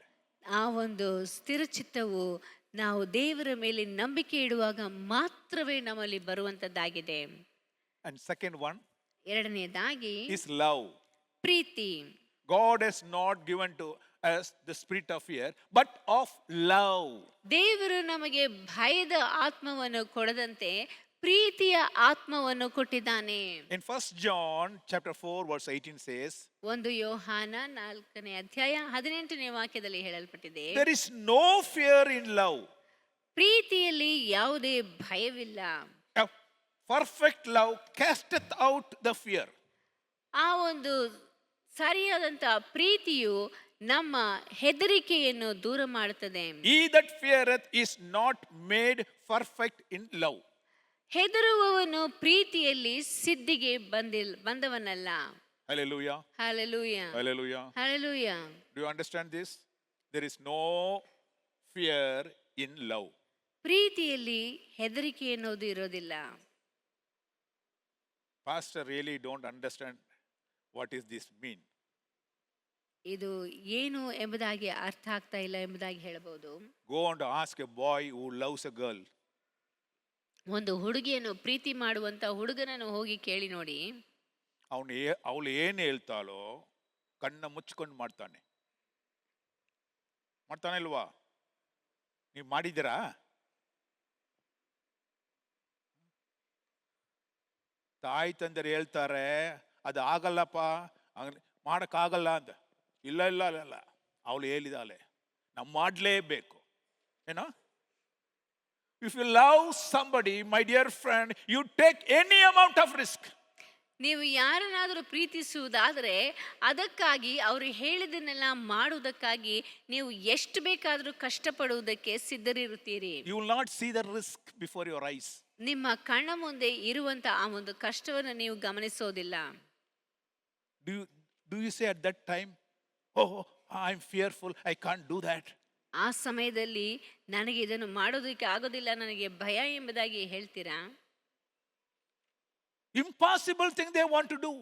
ಆ ಒಂದು ಸ್ಥಿರಚಿತ್ತವು ನಾವು ದೇವರ ಮೇಲೆ ನಂಬಿಕೆ ಇಡುವಾಗ ಮಾತ್ರವೇ ನಮ್ಮಲ್ಲಿ ಬರುವಂತದ್ದಾಗಿದೆ. And second one ಎರಡನೆಯದಾಗಿ is love. Preethi. God has not given to us the spirit of fear, but of love. ದೇವರು ನಮಗೆ ಭಯದ ಆತ್ಮವನ್ನು ಕೊಡದಂತೆ ಪ್ರೀತಿಯ ಆತ್ಮವನ್ನು ಕೊಟ್ಟಿದ್ದಾನೆ. In 1 John chapter 4 verse 18 says, 1 ಯೋಹಾನ 4ನೇ ಅಧ್ಯಾಯ 18ನೇ ವಾಕ್ಯದಲ್ಲಿ ಹೇಳಲ್ಪಟ್ಟಿದೆ, there is no fear in love. ಪ್ರೀತಿಯಲ್ಲಿ ಯಾವುದೇ ಭಯವಿಲ್ಲ. A perfect love casteth out the fear. ಆ ಒಂದು ಸರಿಯಾದಂತ ಪ್ರೀತಿಯು ನಮ್ಮ ಹೆದರಿಕೆಯನ್ನು ದೂರ ಮಾಡುತ್ತದೆ. He that feareth is not made perfect in love. ಹೆದರುವವನು ಪ್ರೀತಿಯಲ್ಲಿ ಸಿದ್ಧಿಗೆ ಬಂದವನಲ್ಲ. Hallelujah. Hallelujah, Hallelujah. Hallelujah. Do you understand this? There is no fear in love. ಪ್ರೀತಿಯಲ್ಲಿ ಹೆದರಿಕೆ ಎನ್ನುವುದು ಇರೋದಿಲ್ಲ. Pastor really don't understand what is this mean. ಇದು ಏನು ಎಂಬುದಾಗಿ ಅರ್ಥ ಆಗ್ತಾ ಇಲ್ಲ ಎಂಬುದಾಗಿ ಹೇಳಬಹುದು. Go and ask a boy who loves a girl. ಒಂದು ಹುಡುಗಿಯನ್ನು ಪ್ರೀತಿ ಮಾಡುವಂತ ಹುಡುಗನನ್ನು ಹೋಗಿ ಕೇಳಿ ನೋಡಿ, ಅವಳು ಏನು ಹೇಳ್ತಾಳೋ ಕಣ್ಣ ಮುಚ್ಕೊಂಡು ಮಾಡ್ತಾನೆ ಇಲ್ವಾ? ನೀವು ಮಾಡಿದ್ದೀರಾ? ತಾಯಿ ತಂದರು ಹೇಳ್ತಾರೆ ಅದು ಆಗಲ್ಲಪ್ಪ, ಮಾಡೋಕ್ಕಾಗಲ್ಲ ಅಂತ. ಇಲ್ಲ ಇಲ್ಲ ಇಲ್ಲ, ಅವಳು ಹೇಳಿದಾಳೆ ನಾವು ಮಾಡಲೇಬೇಕು. ಏನೋ, if you love somebody my dear friend, you take any amount of risk. ನೀವು ಯಾರನ್ನಾದರೂ ಪ್ರೀತಿಸುವುದಾದರೆ ಅದಕ್ಕಾಗಿ ಅವರು ಹೇಳಿದನ್ನೆಲ್ಲ ಮಾಡುವುದಕ್ಕಾಗಿ ನೀವು ಎಷ್ಟು ಬೇಕಾದರೂ ಕಷ್ಟಪಡುವುದಕ್ಕೆ ಸಿದ್ಧರಿರುತ್ತೀರಿ. You will not see the risk before your eyes. ನಿಮ್ಮ ಕಣ್ಣ ಮುಂದೆ ಇರುವಂತ ಆ ಒಂದು ಕಷ್ಟವನ್ನು ನೀವು ಗಮನಿಸೋದಿಲ್ಲ. Do you say at that time, oh, I'm fearful, I can't do that? ಆ ಸಮಯದಲ್ಲಿ ನನಗೆ ಇದನ್ನು ಮಾಡೋದಕ್ಕೆ ಆಗೋದಿಲ್ಲ, ನನಗೆ ಭಯ ಎಂಬುದಾಗಿ ಹೇಳ್ತೀರಾ? Impossible thing they want to do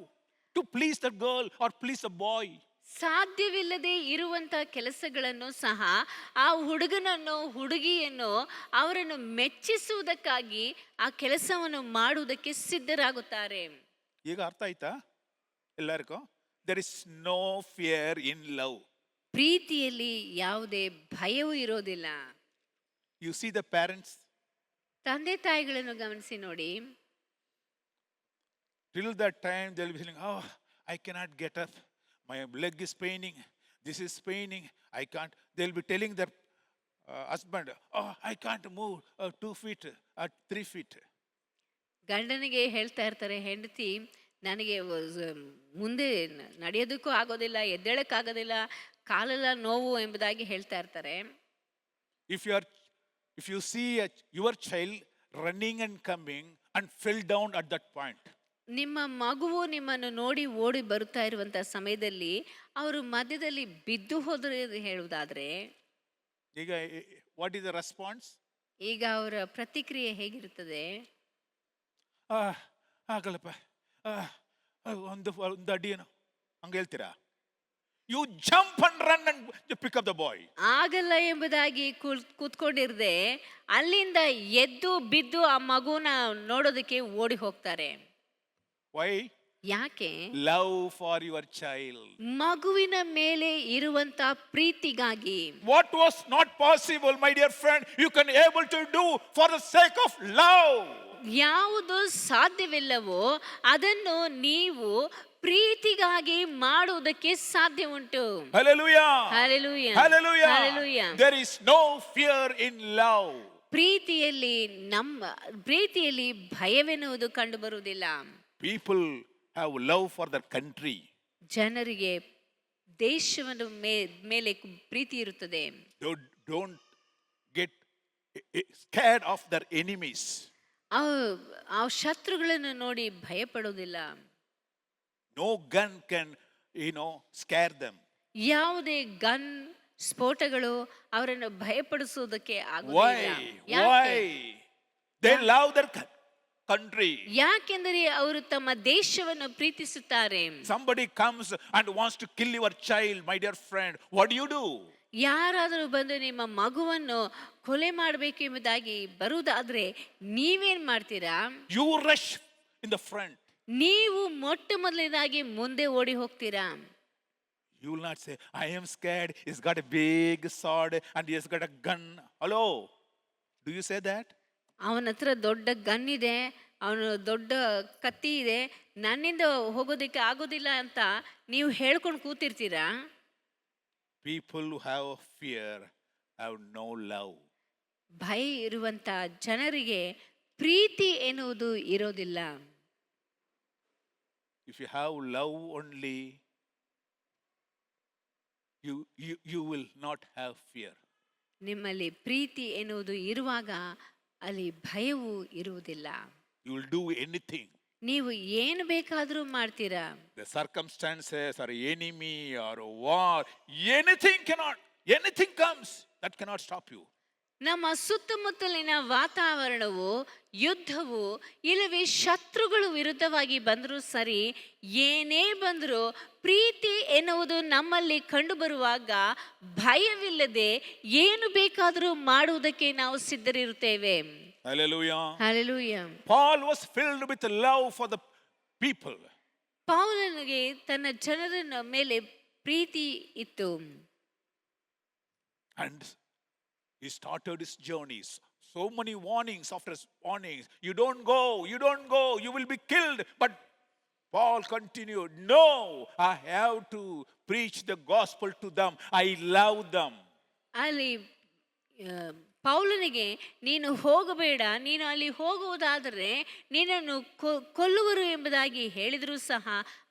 to please the girl or please the boy. ಸಾಧ್ಯವಿಲ್ಲದೆ ಇರುವಂತ ಕೆಲಸಗಳನ್ನು ಸಹ ಆ ಹುಡುಗನನ್ನು ಹುಡುಗಿಯನ್ನು ಅವರನ್ನು ಮೆಚ್ಚಿಸುವುದಕ್ಕಾಗಿ ಆ ಕೆಲಸವನ್ನು ಮಾಡುವುದಕ್ಕೆ ಸಿದ್ಧರಾಗುತ್ತಾರೆ. ಈಗ ಅರ್ಥ ಆಯ್ತಾ ಎಲ್ಲರಿಗೂ? There is no fear in love. ಪ್ರೀತಿಯಲ್ಲಿ ಯಾವುದೇ ಭಯವೂ ಇರೋದಿಲ್ಲ. You see the parents, ತಂದೆ ತಾಯಿಗಳನ್ನು ಗಮನಿಸಿ ನೋಡಿ. till that time they'll be saying, oh, I cannot get up, my leg is paining, this is paining, I can't. They'll be telling their husband, oh, I can't move 2 feet or 3 feet. ಗಂಡನಿಗೆ ಹೇಳ್ತಾ ಇರ್ತಾರೆ ಹೆಂಡತಿ, ನನಗೆ ಮುಂದೆ ನಡೆಯೋದಕ್ಕೂ ಆಗೋದಿಲ್ಲ, ಎದ್ದೇಳಕ್ಕಾಗೋದಿಲ್ಲ, ಕಾಲೆಲ್ಲ ನೋವು ಎಂಬುದಾಗಿ ಹೇಳ್ತಾ ಇರ್ತಾರೆ. If you are, if you see your child running and coming and fell down at that point, ನಿಮ್ಮ ಮಗುವು ನಿಮ್ಮನ್ನು ನೋಡಿ ಓಡಿ ಬರುತ್ತಾ ಇರುವಂತ ಸಮಯದಲ್ಲಿ ಅವರು ಮಧ್ಯದಲ್ಲಿ ಬಿದ್ದು ಹೋದ್ರೆ ಹೇಳುವುದಾದ್ರೆ ಈಗ what is the response? ಈಗ ಅವರ ಪ್ರತಿಕ್ರಿಯೆ ಹೇಗಿರುತ್ತದೆ? ಆಗಲ್ಲಪ್ಪ, ಒಂದು ಅಡಿಯೇನು ಹಂಗ ಹೇಳ್ತೀರಾ? You jump and run and pick up the boy. ಆಗಲ್ಲ ಎಂಬುದಾಗಿ ಕೂತ್ಕೊಂಡಿರದೆ ಅಲ್ಲಿಂದ ಎದ್ದು ಬಿದ್ದು ಆ ಮಗುನ ನೋಡೋದಕ್ಕೆ ಓಡಿ ಹೋಗ್ತಾರೆ. ವೈ? ಯಾಕೆ? Love for your child. ಮಗುವಿನ ಮೇಲೆ ಇರುವಂತ ಪ್ರೀತಿಗಾಗಿ. What was not possible, my dear friend, you can able to do for the sake of love. ಯಾವುದು ಸಾಧ್ಯವಿಲ್ಲವೋ ಅದನ್ನು ನೀವು ಪ್ರೀತಿಗಾಗಿ ಮಾಡುವುದಕ್ಕೆ ಸಾಧ್ಯ ಉಂಟು. Hallelujah. Hallelujah. Hallelujah. Hallelujah. There is no fear in love. ಪ್ರೀತಿಯಲ್ಲಿ ಭಯವೆನ್ನುವುದು ಕಂಡು ಬರುವುದಿಲ್ಲ. People have love for their country. ಜನರಿಗೆ ದೇಶವನ್ನು ಮೇಲೆ ಪ್ರೀತಿ ಇರುತ್ತದೆ. Don't get scared of their enemies. ಆ ಶತ್ರುಗಳನ್ನು ನೋಡಿ ಭಯ ಪಡುವುದಿಲ್ಲ. No gun can, scare them. ಯಾವುದೇ ಗನ್ ಸ್ಫೋಟಗಳು ಅವರನ್ನು ಭಯಪಡಿಸುವುದಕ್ಕೆ ಆಗುವುದಿಲ್ಲ. Why? They love their country. ಯಾಕೆಂದರೆ ಅವರು ತಮ್ಮ ದೇಶವನ್ನು ಪ್ರೀತಿಸುತ್ತಾರೆ. Somebody comes and wants to kill your child, my dear friend. What do? ಯಾರಾದರೂ ಬಂದು ನಿಮ್ಮ ಮಗುವನ್ನು ಕೊಲೆ ಮಾಡಬೇಕು ಎಂಬುದಾಗಿ ಬರುವುದಾದ್ರೆ ನೀವೇನ್ ಮಾಡ್ತೀರಾ? You rush in the front. ನೀವು ಮೊಟ್ಟ ಮೊದಲನೇದಾಗಿ ಮುಂದೆ ಓಡಿ ಹೋಗ್ತೀರಾ. You will not say, I am scared, he's got a big sword and he has got a gun. Hello? Do you say that? ಅವನ ಹತ್ರ ದೊಡ್ಡ ಗನ್ ಇದೆ, ಅವನು ದೊಡ್ಡ ಕತ್ತಿ ಇದೆ, ನನ್ನಿಂದ ಹೋಗೋದಕ್ಕೆ ಆಗೋದಿಲ್ಲ ಅಂತ ನೀವು ಹೇಳ್ಕೊಂಡು ಕೂತಿರ್ತೀರಾ? People who have fear have no love. ಭಯ ಇರುವಂತ ಜನರಿಗೆ ಪ್ರೀತಿ ಎನ್ನುವುದು ಇರೋದಿಲ್ಲ. If you have love only, you will not have fear. ನಿಮ್ಮಲ್ಲಿ ಪ್ರೀತಿ ಎನ್ನುವುದು ಇರುವಾಗ ಅಲ್ಲಿ ಭಯವು ಇರುವುದಿಲ್ಲ. You will do anything. ನೀವು ಏನು ಬೇಕಾದರೂ ಮಾಡ್ತೀರಾ. The circumstances or enemy or war, anything comes that cannot stop you. ನಮ್ಮ ಸುತ್ತಮುತ್ತಲಿನ ವಾತಾವರಣವು, ಯುದ್ಧವು, ಇಲ್ಲವೇ ಶತ್ರುಗಳು ವಿರುದ್ಧವಾಗಿ ಬಂದರೂ ಸರಿ, ಏನೇ ಬಂದರೂ ಪ್ರೀತಿ ಎನ್ನುವುದು ನಮ್ಮಲ್ಲಿ ಕಂಡು ಬರುವಾಗ ಭಯವಿಲ್ಲದೆ ಏನು ಬೇಕಾದರೂ ಮಾಡುವುದಕ್ಕೆ ನಾವು ಸಿದ್ಧರಿರುತ್ತೇವೆ. Hallelujah. Hallelujah. Paul was filled with love for the people. ಪೌಲನಿಗೆ ತನ್ನ ಜನರ ಮೇಲೆ ಪ್ರೀತಿ ಇತ್ತು. And he started his journeys. So many warnings after warnings. You don't go, you will be killed. But Paul continued, no, I have to preach the gospel to them. I love them. ಅಲ್ಲಿ ಪೌಲನಿಗೆ ನೀನು ಹೋಗಬೇಡ, ನೀನು ಅಲ್ಲಿ ಹೋಗುವುದಾದರೆ ನಿನ್ನನ್ನು ಕೊಲ್ಲುವರು ಎಂಬುದಾಗಿ ಹೇಳಿದರೂ ಸಹ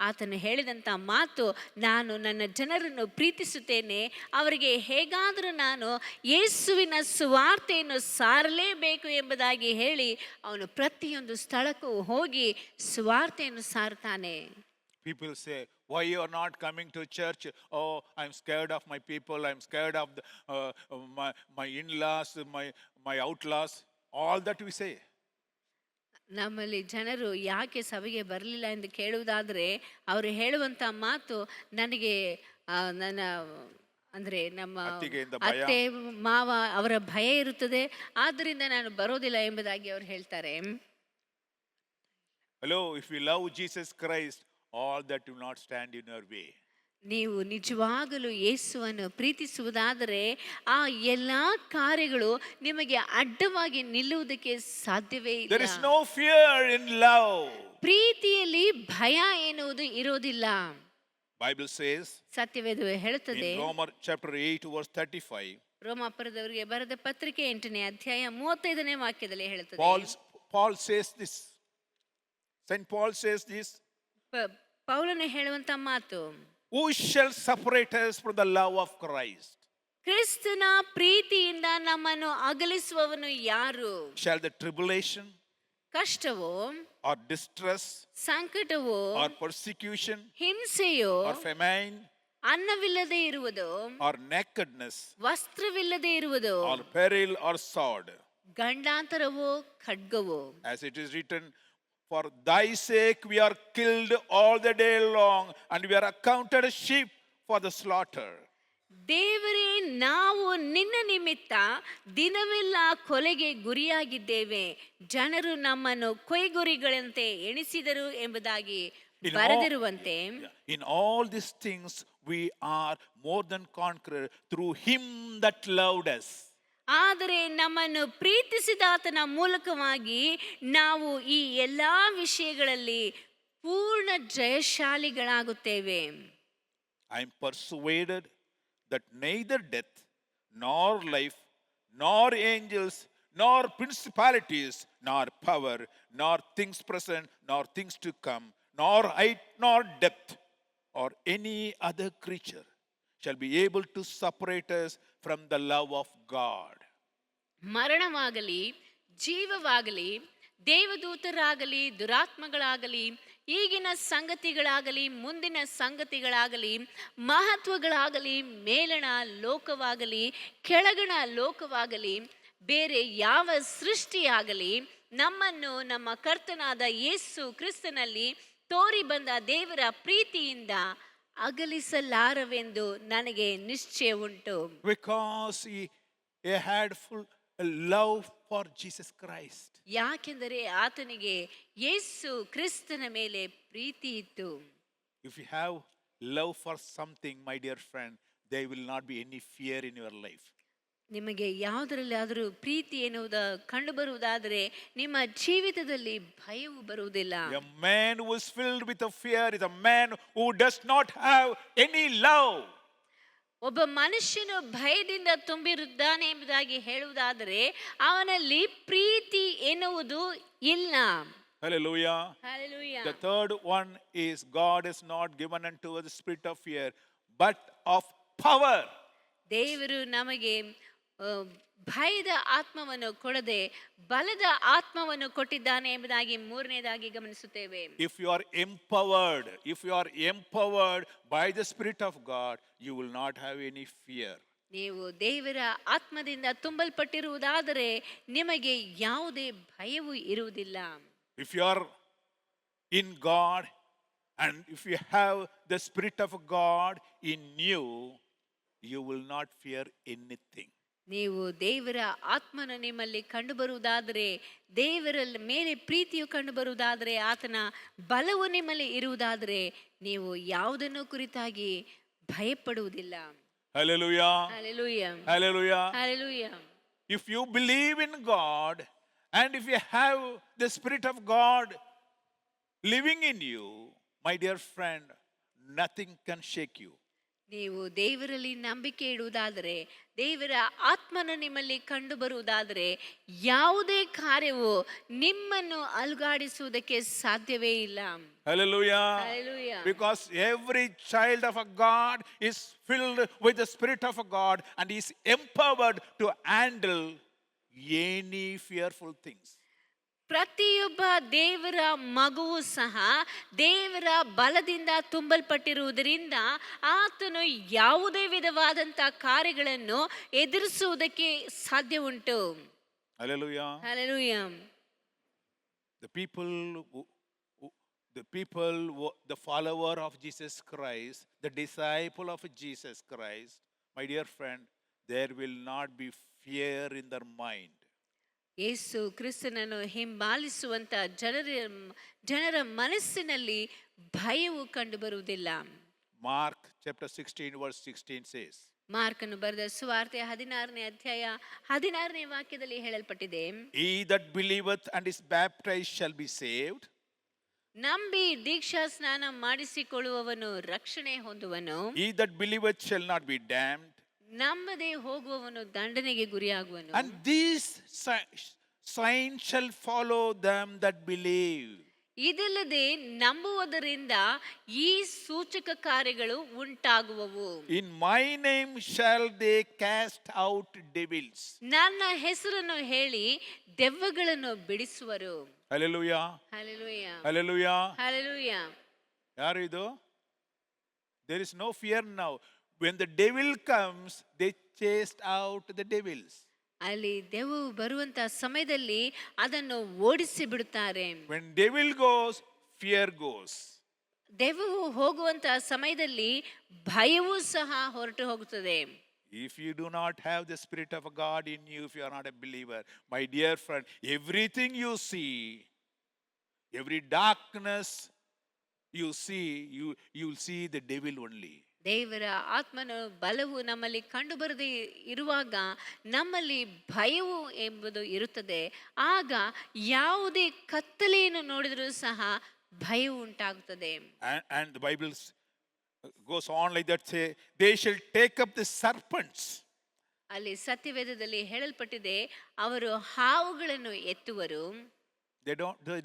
ಆತನು ಹೇಳಿದಂಥ ಮಾತು, ನಾನು ನನ್ನ ಜನರನ್ನು ಪ್ರೀತಿಸುತ್ತೇನೆ, ಅವರಿಗೆ ಹೇಗಾದರೂ ನಾನು ಯೇಸುವಿನ ಸುವಾರ್ತೆಯನ್ನು ಸಾರಲೇಬೇಕು ಎಂಬುದಾಗಿ ಹೇಳಿ ಅವನು ಪ್ರತಿಯೊಂದು ಸ್ಥಳಕ್ಕೂ ಹೋಗಿ ಸುವಾರ್ತೆಯನ್ನು ಸಾರುತ್ತಾನೆ. People say, why you are not coming to church? Oh, I'm scared of my people. I'm scared of my in-laws, my outlaws. All that we say. ನಮ್ಮಲ್ಲಿ ಜನರು ಯಾಕೆ ಸಭೆಗೆ ಬರಲಿಲ್ಲ ಎಂದು ಕೇಳುವುದಾದರೆ ಅವರು ಹೇಳುವಂಥ ಮಾತು, ನನಗೆ ನನ್ನ ಅಂದರೆ ನಮ್ಮ ಅತ್ತೆ ಮಾವ ಅವರ ಭಯ ಇರುತ್ತದೆ, ಆದ್ದರಿಂದ ನಾನು ಬರೋದಿಲ್ಲ ಎಂಬುದಾಗಿ ಅವರು ಹೇಳ್ತಾರೆ. Hello, if we love Jesus Christ, all that will not stand in your way. ನೀವು ನಿಜವಾಗಲೂ ಯೇಸುವನ್ನು ಪ್ರೀತಿಸುವುದಾದರೆ ಆ ಎಲ್ಲಾ ಕಾರ್ಯಗಳು ನಿಮಗೆ ಅಡ್ಡವಾಗಿ ನಿಲ್ಲುವುದಕ್ಕೆ ಸಾಧ್ಯವೇ ಇಲ್ಲ. There is no fear in love. ಪ್ರೀತಿಯಲ್ಲಿ ಭಯ ಎನ್ನುವುದು ಇರೋದಿಲ್ಲ. Bible says, ಸತ್ಯವೇದ ಹೇಳುತ್ತದೆ, in Romans chapter 8 verse 35, ರೋಮಾಪುರದವರಿಗೆ ಬರೆದ ಪತ್ರಿಕೆ 8ನೇ ಅಧ್ಯಾಯ 35ನೇ ವಾಕ್ಯದಲ್ಲಿ ಹೇಳುತ್ತದೆ. Paul says this. Saint Paul says this. ಪೌಲನು ಹೇಳುವಂತ ಮಾತು, Who shall separate us from the love of Christ? ಕ್ರಿಸ್ತನ ಪ್ರೀತಿಯಿಂದ ನಮ್ಮನ್ನು ಅಗಲಿಸುವವನು ಯಾರು? Shall the tribulation ಕಷ್ಟವೋ, or distress ಸಂಕಟವೋ, or persecution ಹಿಂಸೆಯೋ, or famine ಅನ್ನವಿಲ್ಲದೆ ಇರುವುದು, or nakedness ವಸ್ತ್ರವಿಲ್ಲದೆ ಇರುವುದು, or peril or sword? ಗಂಡಾಂತರವೋ, ಖಡ್ಗವೋ. As it is written, for thy sake we are killed all the day long, and we are accounted as sheep for the slaughter. ದೇವರೇ, ನಾವು ನಿನ್ನ ನಿಮಿತ್ತ ದಿನವೆಲ್ಲ ಕೊಲೆಗೆ ಗುರಿಯಾಗಿದ್ದೇವೆ, ಜನರು ನಮ್ಮನ್ನು ಕೊಯ್ಗುರಿಗಳಂತೆ ಎಣಿಸಿದರು ಎಂಬುದಾಗಿ ಬರೆದಿರುವಂತೆ, In all these things we are more than conquerors through him that loved us. ಆದರೆ ನಮ್ಮನ್ನು ಪ್ರೀತಿಸಿದಾತನ ಮೂಲಕವಾಗಿ ನಾವು ಈ ಎಲ್ಲಾ ವಿಷಯಗಳಲ್ಲಿ ಪೂರ್ಣ ಜಯಶಾಲಿಗಳಾಗುತ್ತೇವೆ. I am persuaded that neither death, nor life, nor angels, nor principalities, nor power, nor things present, nor things to come, nor height, nor depth, or any other creature shall be able to separate us from the love of God. ಮರಣವಾಗಲಿ, ಜೀವವಾಗಲಿ, ದೇವದೂತರಾಗಲಿ, ದುರಾತ್ಮಗಳಾಗಲಿ, ಈಗಿನ ಸಂಗತಿಗಳಾಗಲಿ, ಮುಂದಿನ ಸಂಗತಿಗಳಾಗಲಿ, ಮಹತ್ವಗಳಾಗಲಿ, ಮೇಲಣ ಲೋಕವಾಗಲಿ, ಕೆಳಗಣ ಲೋಕವಾಗಲಿ, ಬೇರೆ ಯಾವ ಸೃಷ್ಟಿಯಾಗಲಿ ನಮ್ಮನ್ನು ನಮ್ಮ ಕರ್ತನಾದ ಯೇಸು ಕ್ರಿಸ್ತನಲ್ಲಿ ತೋರಿ ಬಂದ ದೇವರ ಪ್ರೀತಿಯಿಂದ ಅಗಲಿಸಲಾರವೆಂದು ನನಗೆ ನಿಶ್ಚಯ ಉಂಟು. Because he had full love for Jesus Christ. ಯಾಕೆಂದರೆ ಆತನಿಗೆ ಯೇಸು ಕ್ರಿಸ್ತನ ಮೇಲೆ ಪ್ರೀತಿ ಇತ್ತು. If you have love for something, my dear friend, there will not be any fear in your life. ನಿಮಗೆ ಯಾವುದರಲ್ಲಿ ಆದರೂ ಪ್ರೀತಿ ಎನ್ನುವುದ ಕಂಡು ಬರುವುದಾದರೆ ನಿಮ್ಮ ಜೀವಿತದಲ್ಲಿ ಭಯವು ಬರುವುದಿಲ್ಲ. A man who is filled with a fear is a man who does not have any love. ಒಬ್ಬ ಮನುಷ್ಯನು ಭಯದಿಂದ ತುಂಬಿರುತ್ತಾನೆ ಎಂಬುದಾಗಿ ಹೇಳುವುದಾದರೆ ಅವನಲ್ಲಿ ಪ್ರೀತಿ ಎನ್ನುವುದು ಇಲ್ಲ. Hallelujah. Hallelujah. The third one is God has not given unto us the spirit of fear, but of power. ದೇವರು ನಮಗೆ ಭಯದ ಆತ್ಮವನ್ನು ಕೊಡದೆ ಬಲದ ಆತ್ಮವನ್ನು ಕೊಟ್ಟಿದ್ದಾನೆ ಎಂಬುದಾಗಿ ಮೂರನೇದಾಗಿ ಗಮನಿಸುತ್ತೇವೆ. If you are empowered by the spirit of God, you will not have any fear. ನೀವು ದೇವರ ಆತ್ಮದಿಂದ ತುಂಬಲ್ಪಟ್ಟಿರುವುದಾದರೆ ನಿಮಗೆ ಯಾವುದೇ ಭಯವು ಇರುವುದಿಲ್ಲ. If you are in God and if you have the spirit of God in you, you will not fear anything. ನೀವು ದೇವರ ಆತ್ಮನ ನಿಮ್ಮಲ್ಲಿ ಕಂಡುಬರುವುದಾದರೆ, ದೇವರ ಮೇಲೆ ಪ್ರೀತಿಯು ಕಂಡುಬರುವುದಾದರೆ, ಆತನ ಬಲವು ನಿಮ್ಮಲ್ಲಿ ಇರುವುದಾದರೆ ನೀವು ಯಾವುದನ್ನು ಕುರಿತಾಗಿ ಭಯಪಡುವುದಿಲ್ಲ. Hallelujah. Hallelujah. Hallelujah. Hallelujah. If you believe in God and if you have the spirit of God living in you, my dear friend, nothing can shake you. ನೀವು ದೇವರಲ್ಲಿ ನಂಬಿಕೆ ಇಡುವುದಾದರೆ, ದೇವರ ಆತ್ಮನ ನಿಮ್ಮಲ್ಲಿ ಕಂಡು ಬರುವುದಾದರೆ, ಯಾವುದೇ ಕಾರ್ಯವು ನಿಮ್ಮನ್ನು ಅಲುಗಾಡಿಸುವುದಕ್ಕೆ ಸಾಧ್ಯವೇ ಇಲ್ಲ. Hallelujah. Hallelujah. Because every child of a God is filled with the spirit of a God and is empowered to handle any fearful things. ಪ್ರತಿಯೊಬ್ಬ ದೇವರ ಮಗುವು ಸಹ ದೇವರ ಬಲದಿಂದ ತುಂಬಲ್ಪಟ್ಟಿರುವುದರಿಂದ ಆತನು ಯಾವುದೇ ವಿಧವಾದಂಥ ಕಾರ್ಯಗಳನ್ನು ಎದುರಿಸುವುದಕ್ಕೆ ಸಾಧ್ಯ ಉಂಟು. Hallelujah. Hallelujah. The follower of Jesus Christ, the disciple of Jesus Christ, my dear friend, there will not be fear in their mind. ಯೇಸು ಕ್ರಿಸ್ತನನ್ನು ಹಿಂಬಾಲಿಸುವಂತ ಜನರ ಮನಸ್ಸಿನಲ್ಲಿ ಭಯವು ಕಂಡು ಬರುವುದಿಲ್ಲ. Mark chapter 16 verse 16 says, ಮಾರ್ಕನು ಬರೆದ ಸುವಾರ್ತೆ 16ನೇ ಅಧ್ಯಾಯ 16ನೇ ವಾಕ್ಯದಲ್ಲಿ ಹೇಳಲ್ಪಟ್ಟಿದೆ, He that believeth and is baptized shall be saved. ನಂಬಿ ದೀಕ್ಷಾ ಸ್ನಾನ ಮಾಡಿಸಿಕೊಳ್ಳುವವನು ರಕ್ಷಣೆ ಹೊಂದುವನು. He that believeth shall not be damned. ನಂಬದೆ ಹೋಗುವವನು ದಂಡನೆಗೆ ಗುರಿಯಾಗುವನು. And these signs shall follow them that believe. ಇದಲ್ಲದೆ ನಂಬುವುದರಿಂದ ಈ ಸೂಚಕ ಕಾರ್ಯಗಳು ಉಂಟಾಗುವವು. In my name shall they cast out devils. ನನ್ನ ಹೆಸರನ್ನು ಹೇಳಿ ದೆವ್ವಗಳನ್ನು ಬಿಡಿಸುವರು. Hallelujah. Hallelujah, Hallelujah. ಹಲ್ಲೆಲೂಯಾ. ಯಾರು ಇದು? There is no fear now. When the devil comes, they chased out the devils. ಅಲ್ಲಿ ದೆವ್ವ ಬರುವಂತ ಸಮಯದಲ್ಲಿ ಅದನ್ನು ಓಡಿಸಿ ಬಿಡುತ್ತಾರೆ. When devil goes, fear goes. ದೆವ್ವವು ಹೋಗುವಂತ ಸಮಯದಲ್ಲಿ ಭಯವೂ ಸಹ ಹೊರಟು ಹೋಗುತ್ತದೆ. If you do not have the Spirit of God in you, if you are not a believer, my dear friend, everything you see, every darkness you see, you'll see the devil only. ದೇವರ ಆತ್ಮನ ಬಲವು ನಮ್ಮಲ್ಲಿ ಕಂಡು ಬರದೇ ಇರುವಾಗ ನಮ್ಮಲ್ಲಿ ಭಯವು ಎಂಬುದು ಇರುತ್ತದೆ. ಆಗ ಯಾವುದೇ ಕತ್ತಲೆಯನ್ನು ನೋಡಿದರೂ ಸಹ ಭಯವು ಉಂಟಾಗುತ್ತದೆ. And the Bible goes on like that, say, they shall take up the serpents. ಅಲ್ಲಿ ಸತ್ಯವೇದದಲ್ಲಿ ಹೇಳಲ್ಪಟ್ಟಿದೆ, ಅವರು ಹಾವುಗಳನ್ನು ಎತ್ತುವರು. They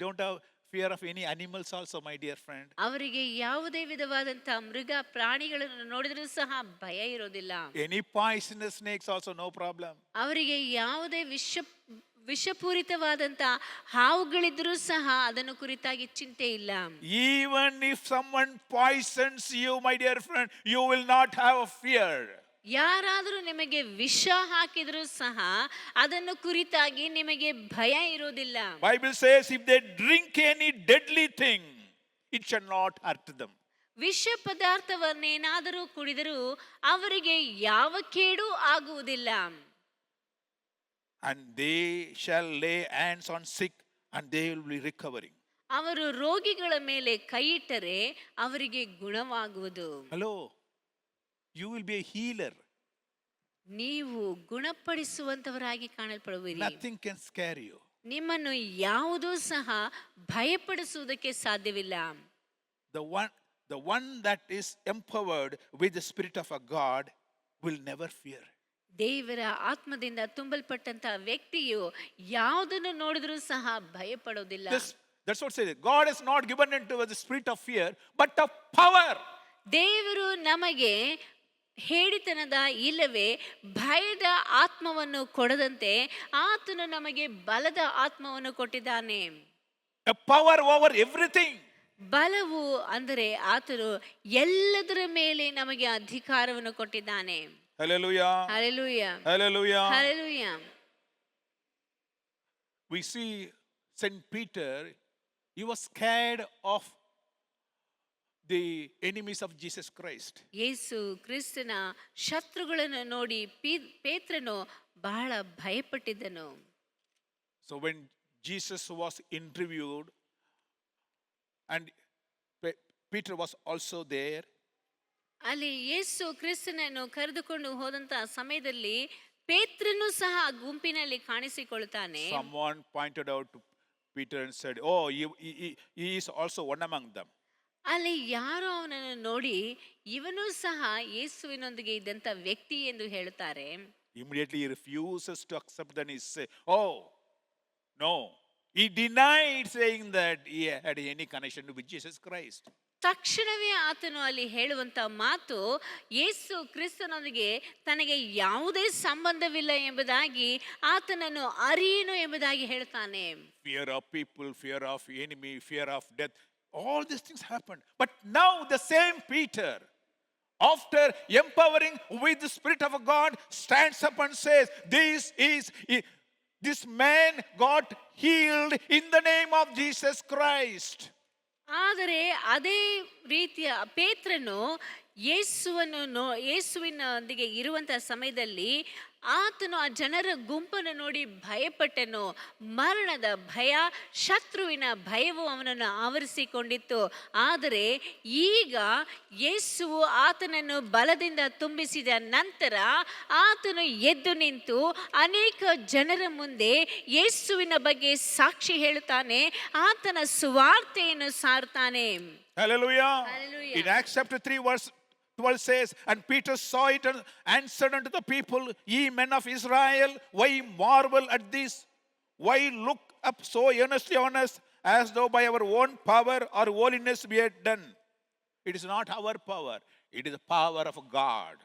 don't have fear of any animals also, my dear friend. ಅವರಿಗೆ ಯಾವುದೇ ವಿಧವಾದಂತ ಮೃಗ ಪ್ರಾಣಿಗಳನ್ನು ನೋಡಿದರೂ ಸಹ ಭಯ ಇರೋದಿಲ್ಲ. Any poisonous snakes also, no problem. ಅವರಿಗೆ ಯಾವುದೇ ವಿಷಪೂರಿತವಾದಂತ ಹಾವುಗಳಿದ್ರೂ ಸಹ ಅದನ್ನು ಕುರಿತಾಗಿ ಚಿಂತೆ ಇಲ್ಲ. Even if someone poisons you, my dear friend, you will not have a fear. ಯಾರಾದರೂ ನಿಮಗೆ ವಿಷ ಹಾಕಿದರೂ ಸಹ ಅದನ್ನು ಕುರಿತಾಗಿ ನಿಮಗೆ ಭಯ ಇರೋದಿಲ್ಲ. Bible says if they drink any deadly thing, it shall not hurt them. ವಿಷ ಪದಾರ್ಥವನ್ನೇನಾದರೂ ಕುಡಿದರೂ ಅವರಿಗೆ ಯಾವ ಕೇಡು ಆಗುವುದಿಲ್ಲ. And they shall lay hands on sick and they will be recovering. ಅವರು ರೋಗಿಗಳ ಮೇಲೆ ಕೈ ಇಟ್ಟರೆ ಅವರಿಗೆ ಗುಣವಾಗುವುದು. Hello, you will be a healer. ನೀವು ಗುಣಪಡಿಸುವಂತವರಾಗಿ ಕಾಣಲ್ಪಡುವಿರಿ. Nothing can scare you. ನಿಮ್ಮನ್ನು ಯಾವುದೂ ಸಹ ಭಯಪಡಿಸುವುದಕ್ಕೆ ಸಾಧ್ಯವಿಲ್ಲ. The one that is empowered with the Spirit of a God will never fear. ದೇವರ ಆತ್ಮದಿಂದ ತುಂಬಲ್ಪಟ್ಟಂತ ವ್ಯಕ್ತಿಯು ಯಾವುದನ್ನು ನೋಡಿದ್ರೂ ಸಹ ಭಯಪಡೋದಿಲ್ಲ. That's what says. God has not given unto us the spirit of fear, but of power. ದೇವರು ನಮಗೆ ಹೇಳಿತನದ ಇಲ್ಲವೇ ಭಯದ ಆತ್ಮವನ್ನು ಕೊಡದಂತೆ ಆತನು ನಮಗೆ ಬಲದ ಆತ್ಮವನ್ನು ಕೊಟ್ಟಿದ್ದಾನೆ. A power over everything. ಬಲವು ಅಂದರೆ ಆತನು ಎಲ್ಲದರ ಮೇಲೆ ನಮಗೆ ಅಧಿಕಾರವನ್ನು ಕೊಟ್ಟಿದ್ದಾನೆ. Hallelujah. Hallelujah. Hallelujah. Hallelujah. We see Saint Peter, he was scared of the enemies of Jesus Christ. ಯೇಸು ಕ್ರಿಸ್ತನ ಶತ್ರುಗಳನ್ನು ನೋಡಿ ಪೇತ್ರನು ಬಹಳ ಭಯಪಟ್ಟಿದ್ದನು. So when Jesus was interviewed and Peter was also there, ಅಲ್ಲಿ ಯೇಸು ಕ್ರಿಸ್ತನನ್ನು ಕರೆದುಕೊಂಡು ಹೋದಂತ ಸಮಯದಲ್ಲಿ ಪೇತ್ರನು ಸಹ ಗುಂಪಿನಲ್ಲಿ ಕಾಣಿಸಿಕೊಳ್ಳುತ್ತಾನೆ. someone pointed out to Peter and said, oh, he is also one among them. ಅಲ್ಲಿ ಯಾರೋ ಅವನನ್ನು ನೋಡಿ ಇವನು ಸಹ ಯೇಸುವಿನೊಂದಿಗೆ ಇದ್ದಂತ ವ್ಯಕ್ತಿ ಎಂದು ಹೇಳುತ್ತಾರೆ. Immediately he refuses to accept. Then he says, oh no, he denied saying that he had any connection with Jesus Christ. ತಕ್ಷಣವೇ ಆತನು ಅಲ್ಲಿ ಹೇಳುವಂತ ಮಾತು, ಯೇಸು ಕ್ರಿಸ್ತನೊಂದಿಗೆ ತನಗೆ ಯಾವುದೇ ಸಂಬಂಧವಿಲ್ಲ ಎಂಬುದಾಗಿ ಆತನನ್ನು ಅರಿಯೇನು ಎಂಬುದಾಗಿ ಹೇಳ್ತಾನೆ. Fear of people, fear of enemy, fear of death, all these things happened. But now the same Peter, after empowering with the Spirit of God, stands up and says, this man got healed in the name of Jesus Christ. ಆದರೆ ಅದೇ ರೀತಿಯ ಪೇತ್ರನು ಯೇಸುವಿನೊಂದಿಗೆ ಇರುವಂತಹ ಸಮಯದಲ್ಲಿ ಆತನು ಆ ಜನರ ಗುಂಪನ್ನು ನೋಡಿ ಭಯಪಟ್ಟನು. ಮರಣದ ಭಯ, ಶತ್ರುವಿನ ಭಯವು ಅವನನ್ನು ಆವರಿಸಿಕೊಂಡಿತ್ತು. ಆದರೆ ಈಗ ಯೇಸುವು ಆತನನ್ನು ಬಲದಿಂದ ತುಂಬಿಸಿದ ನಂತರ ಆತನು ಎದ್ದು ನಿಂತು ಅನೇಕ ಜನರ ಮುಂದೆ ಯೇಸುವಿನ ಬಗ್ಗೆ ಸಾಕ್ಷಿ ಹೇಳುತ್ತಾನೆ, ಆತನ ಸುವಾರ್ತೆಯನ್ನು ಸಾರುತ್ತಾನೆ. Hallelujah. Hallelujah. In Acts chapter 3 verse 12 says, and Peter saw it and answered unto the people, ye men of Israel, why marvel at this? Why look up so earnestly on us? as though by our own power or holiness we had done. It is not our power, it is the power of God.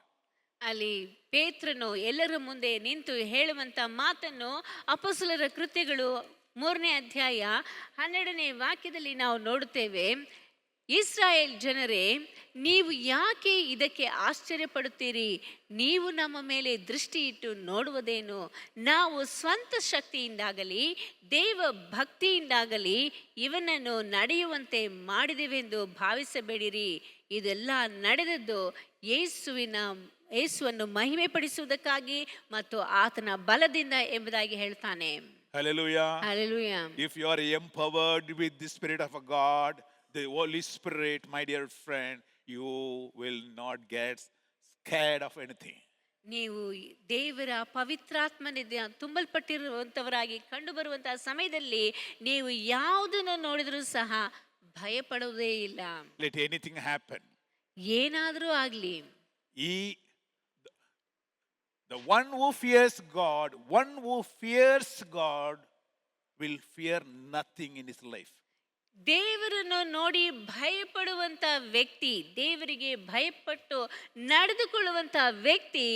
ಅಲ್ಲಿ ಪೇತ್ರನು ಎಲ್ಲರ ಮುಂದೆ ನಿಂತು ಹೇಳುವಂತ ಮಾತನ್ನು ಅಪೊಸ್ತಲರ ಕೃತ್ಯಗಳು 3ನೇ ಅಧ್ಯಾಯ 12ನೇ ವಾಕ್ಯದಲ್ಲಿ ನಾವು ನೋಡುತ್ತೇವೆ. ಇಸ್ರಾಯೇಲ್ ಜನರೇ, ನೀವು ಯಾಕೆ ಇದಕ್ಕೆ ಆಶ್ಚರ್ಯಪಡುತ್ತೀರಿ? ನೀವು ನಮ್ಮ ಮೇಲೆ ದೃಷ್ಟಿ ಇಟ್ಟು ನೋಡುವುದೇನು? ನಾವು ಸ್ವಂತ ಶಕ್ತಿಯಿಂದಾಗಲಿ ದೇವ ಭಕ್ತಿಯಿಂದಾಗಲಿ ಇವನನ್ನು ನಡೆಯುವಂತೆ ಮಾಡಿದೆವೆಂದು ಭಾವಿಸಬೇಡಿರಿ. ಇದೆಲ್ಲ ನಡೆದದ್ದು ಯೇಸುವನ್ನು ಮಹಿಮೆ ಪಡಿಸುವುದಕ್ಕಾಗಿ ಮತ್ತು ಆತನ ಬಲದಿಂದ ಎಂಬುದಾಗಿ ಹೇಳ್ತಾನೆ. Hallelujah. Hallelujah. If you are empowered with the Spirit of God, the Holy Spirit, my dear friend, you will not get scared of anything. ನೀವು ದೇವರ ಪವಿತ್ರಾತ್ಮನಿಂದ ತುಂಬಲ್ಪಟ್ಟಿರುವಂತವರಾಗಿ ಕಂಡು ಬರುವಂತಹ ಸಮಯದಲ್ಲಿ ನೀವು ಯಾವುದನ್ನು ನೋಡಿದರೂ ಸಹ ಭಯಪಡುವುದೇ ಇಲ್ಲ. Let anything happen. ಏನಾದರೂ ಆಗಲಿ, the one who fears God will fear nothing in his life. ದೇವರನ್ನು ನೋಡಿ ಭಯಪಡುವಂತ ವ್ಯಕ್ತಿ, ದೇವರಿಗೆ ಭಯಪಟ್ಟು ನಡೆದುಕೊಳ್ಳುವಂತ ವ್ಯಕ್ತಿ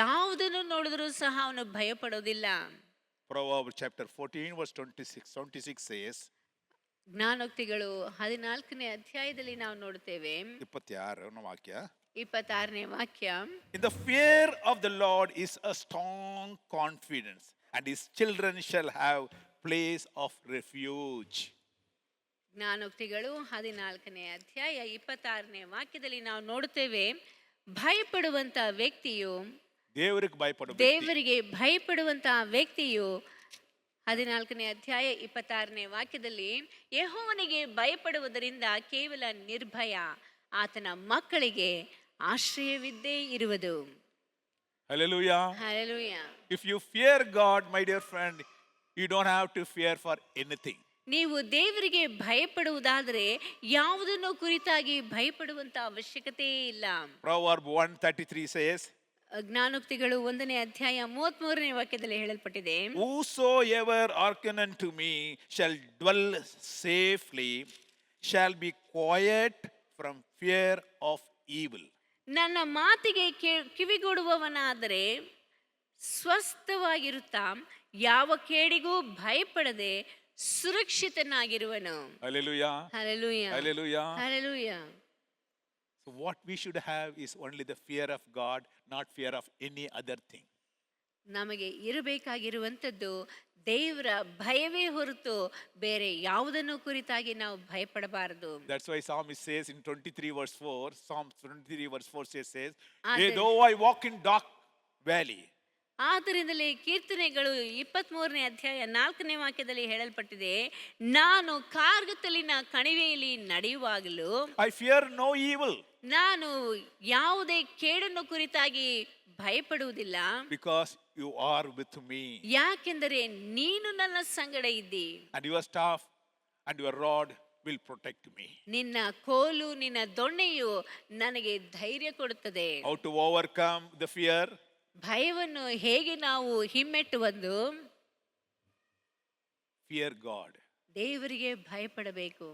ಯಾವುದನ್ನು ನೋಡಿದರೂ ಸಹ ಅವನು ಭಯಪಡೋದಿಲ್ಲ. Proverbs chapter 14 verse 26 says, ಜ್ಞಾನೋಕ್ತಿಗಳು 14ನೇ ಅಧ್ಯಾಯದಲ್ಲಿ ನಾವು ನೋಡುತ್ತೇವೆ 26ನೇ ವಾಕ್ಯ, 26ನೇ ವಾಕ್ಯ. In the fear of the Lord is a strong confidence, and his children shall have place of refuge. ಜ್ಞಾನೋಕ್ತಿಗಳು 14ನೇ ಅಧ್ಯಾಯ 26ನೇ ವಾಕ್ಯದಲ್ಲಿ ನಾವು ನೋಡುತ್ತೇವೆ, ಭಯಪಡುವಂತ ವ್ಯಕ್ತಿಯು, ದೇವರಿಗೆ ಭಯಪಡುವಂತ ವ್ಯಕ್ತಿಯು 14ನೇ ಅಧ್ಯಾಯ 26ನೇ ವಾಕ್ಯದಲ್ಲಿ, ಯೆಹೋವನಿಗೆ ಭಯಪಡುವುದರಿಂದ ಕೇವಲ ನಿರ್ಭಯ, ಆತನ ಮಕ್ಕಳಿಗೆ ಆಶ್ರಯವಿದ್ದೇ ಇರುವುದು. Hallelujah. Hallelujah. If you fear God, my dear friend, you don't have to fear for anything. ನೀವು ದೇವರಿಗೆ ಭಯಪಡುವುದಾದರೆ ಯಾವುದನ್ನು ಕುರಿತಾಗಿ ಭಯಪಡುವಂತ ಅವಶ್ಯಕತೆ ಇಲ್ಲ. Proverb 1:33 says, ಜ್ಞಾನೋಕ್ತಿಗಳು 1ನೇ ಅಧ್ಯಾಯ 33ನೇ ವಾಕ್ಯದಲ್ಲಿ ಹೇಳಲ್ಪಟ್ಟಿದೆ, whosoever hearken unto me shall dwell safely, shall be quiet from fear of evil. ನನ್ನ ಮಾತಿಗೆ ಕಿವಿಗೊಡುವವನಾದರೆ ಸ್ವಸ್ಥವಾಗಿರುತ್ತಾ ಯಾವ ಕೇಡಿಗೂ ಭಯಪಡದೆ ಸುರಕ್ಷಿತನಾಗಿರುವನು. Hallelujah. Hallelujah. Hallelujah. Hallelujah. So what we should have is only the fear of God, not fear of any other thing. ನಮಗೆ ಇರಬೇಕಾಗಿರುವಂಥದ್ದು ದೇವರ ಭಯವೇ ಹೊರತು ಬೇರೆ ಯಾವುದನ್ನು ಕುರಿತಾಗಿ ನಾವು ಭಯಪಡಬಾರದು. That's why Psalmist says in 23 verse 4, Psalm 23 verse 4 says, though I walk in dark valley. ಆದ್ದರಿಂದಲೇ ಕೀರ್ತನೆಗಳು 23ನೇ ಅಧ್ಯಾಯ 4ನೇ ವಾಕ್ಯದಲ್ಲಿ ಹೇಳಲ್ಪಟ್ಟಿದೆ, ನಾನು ಕಾರ್ಗತ್ತಲಿನ ಕಣಿವೆಯಲ್ಲಿ ನಡೆಯುವಾಗಲೂ I fear no evil. ನಾನು ಯಾವುದೇ ಕೇಡನ್ನು ಕುರಿತಾಗಿ ಭಯಪಡುವುದಿಲ್ಲ. Because you are with me. ಯಾಕೆಂದರೆ ನೀನು ನನ್ನ ಸಂಗಡ ಇದ್ದಿ. And your staff and your rod will protect me. ನಿನ್ನ ಕೋಲು ನಿನ್ನ ದೊಣ್ಣೆಯು ನನಗೆ ಧೈರ್ಯ ಕೊಡುತ್ತದೆ. How to overcome the fear? ಭಯವನ್ನು ಹೇಗೆ ನಾವು ಹಿಮ್ಮೆಟ್ಟುವುದು? Fear God. ದೇವರಿಗೆ ಭಯಪಡಬೇಕು.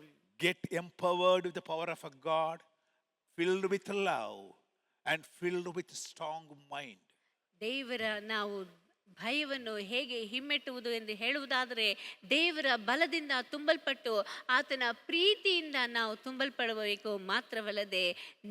Get empowered with the power of a God, filled with love and filled with strong mind. ದೇವರ ನಾವು ಭಯವನ್ನು ಹೇಗೆ ಹಿಮ್ಮೆಟ್ಟುವುದು ಎಂದು ಹೇಳುವುದಾದರೆ, ದೇವರ ಬಲದಿಂದ ತುಂಬಲ್ಪಟ್ಟು ಆತನ ಪ್ರೀತಿಯಿಂದ ನಾವು ತುಂಬಲ್ಪಡಬೇಕು. ಮಾತ್ರವಲ್ಲದೆ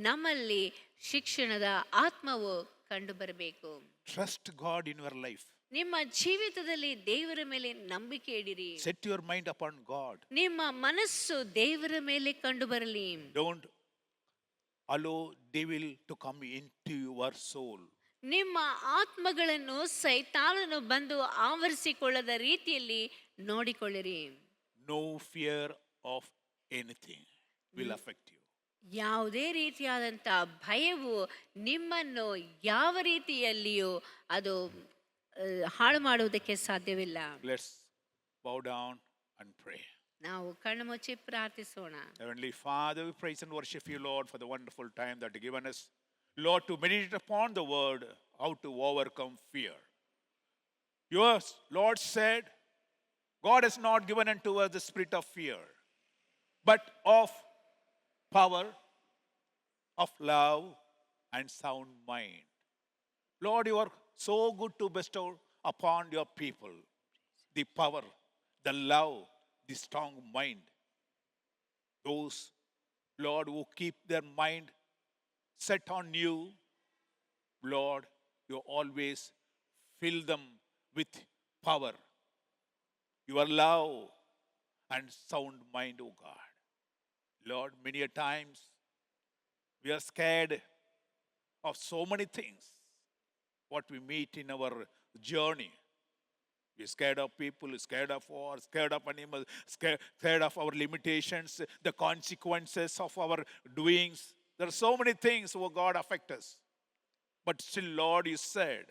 ನಮ್ಮಲ್ಲಿ ಶಿಕ್ಷಣದ ಆತ್ಮವು ಕಂಡು ಬರಬೇಕು. Trust God in your life. ನಿಮ್ಮ ಜೀವಿತದಲ್ಲಿ ದೇವರ ಮೇಲೆ ನಂಬಿಕೆ ಇಡಿರಿ. Set your mind upon God. ನಿಮ್ಮ ಮನಸ್ಸು ದೇವರ ಮೇಲೆ ಕಂಡು ಬರಲಿ. Don't allow devil to come into your soul. ನಿಮ್ಮ ಆತ್ಮಗಳನ್ನು ಸೈತಾನನು ಬಂದು ಆವರಿಸಿಕೊಳ್ಳದ ರೀತಿಯಲ್ಲಿ ನೋಡಿಕೊಳ್ಳಿರಿ. No fear of anything will affect you. ಯಾವುದೇ ರೀತಿಯಾದಂಥ ಭಯವು ನಿಮ್ಮನ್ನು ಯಾವ ರೀತಿಯಲ್ಲಿಯೂ ಅದು ಹಾಳು ಮಾಡುವುದಕ್ಕೆ ಸಾಧ್ಯವಿಲ್ಲ. Let's bow down and pray. ನಾವು ಕಣ್ಣು ಮುಚ್ಚಿ ಪ್ರಾರ್ಥಿಸೋಣ. Heavenly Father, we praise and worship you, Lord, for the wonderful time that you given us, Lord, to meditate upon the word, how to overcome fear. Yours, Lord said, God has not given unto us the spirit of fear, but of power, of love, and sound mind. Lord, you are so good to bestow upon your people the power, the love, the strong mind. Those, Lord, who keep their mind set on you, Lord, you always fill them with power, your love, and sound mind, O God. Lord, many a times we are scared of so many things, what we meet in our journey. We're scared of people, scared of war, scared of animals, scared of our limitations, the consequences of our doings. There are so many things, oh God, affect us. But still, Lord, you said,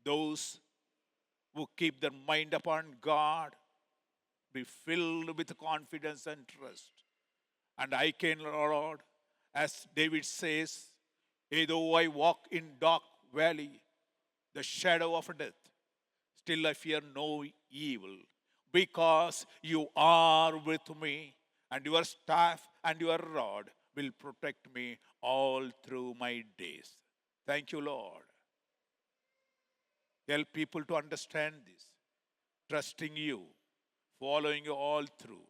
those who keep their mind upon God be filled with confidence and trust. And I can, Lord, as David says, though I walk in dark valley, the shadow of death, still I fear no evil, because you are with me, and your staff and your rod will protect me all through my days. Thank you, Lord. Help people to understand this, trusting you, following you all through,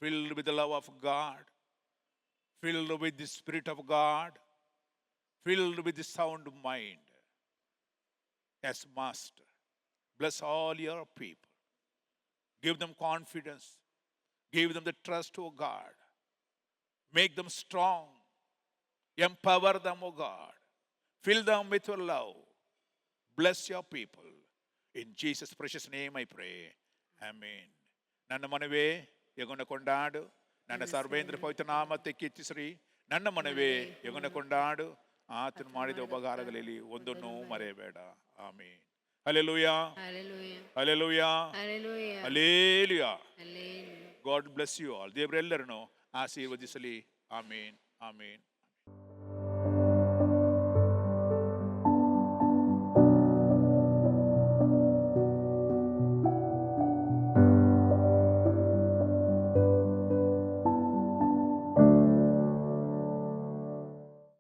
filled with the love of God, filled with the Spirit of God, filled with the sound mind. As Master, bless all your people. Give them confidence. Give them the trust, O God. Make them strong. Empower them, O God. Fill them with your love. Bless your people. In Jesus' precious name I pray. Amen. ನನ್ನ ಮನವೇ ಯೆಹೋವನ ಕೊಂಡಾಡು, ನನ್ನ ಸರ್ವೇಂದ್ರ ಪವಿತ್ರ ನಾಮಕ್ಕೆ ಕೀರ್ತಿಸಿರಿ. ನನ್ನ ಮನವೇ ಯೆಹೋವನ ಕೊಂಡಾಡು, ಆತನು ಮಾಡಿದ ಉಪಕಾರಗಳಲ್ಲಿ ಒಂದನ್ನು ಮರೆಯಬೇಡ. Amen. Hallelujah. Hallelujah. Hallelujah. Hallelujah. Hallelujah. Hallelujah. God bless you all. ದೇವರೆಲ್ಲರನ್ನು ಆಶೀರ್ವದಿಸಲಿ. ಆಮೇನ್. ಆಮೇನ್.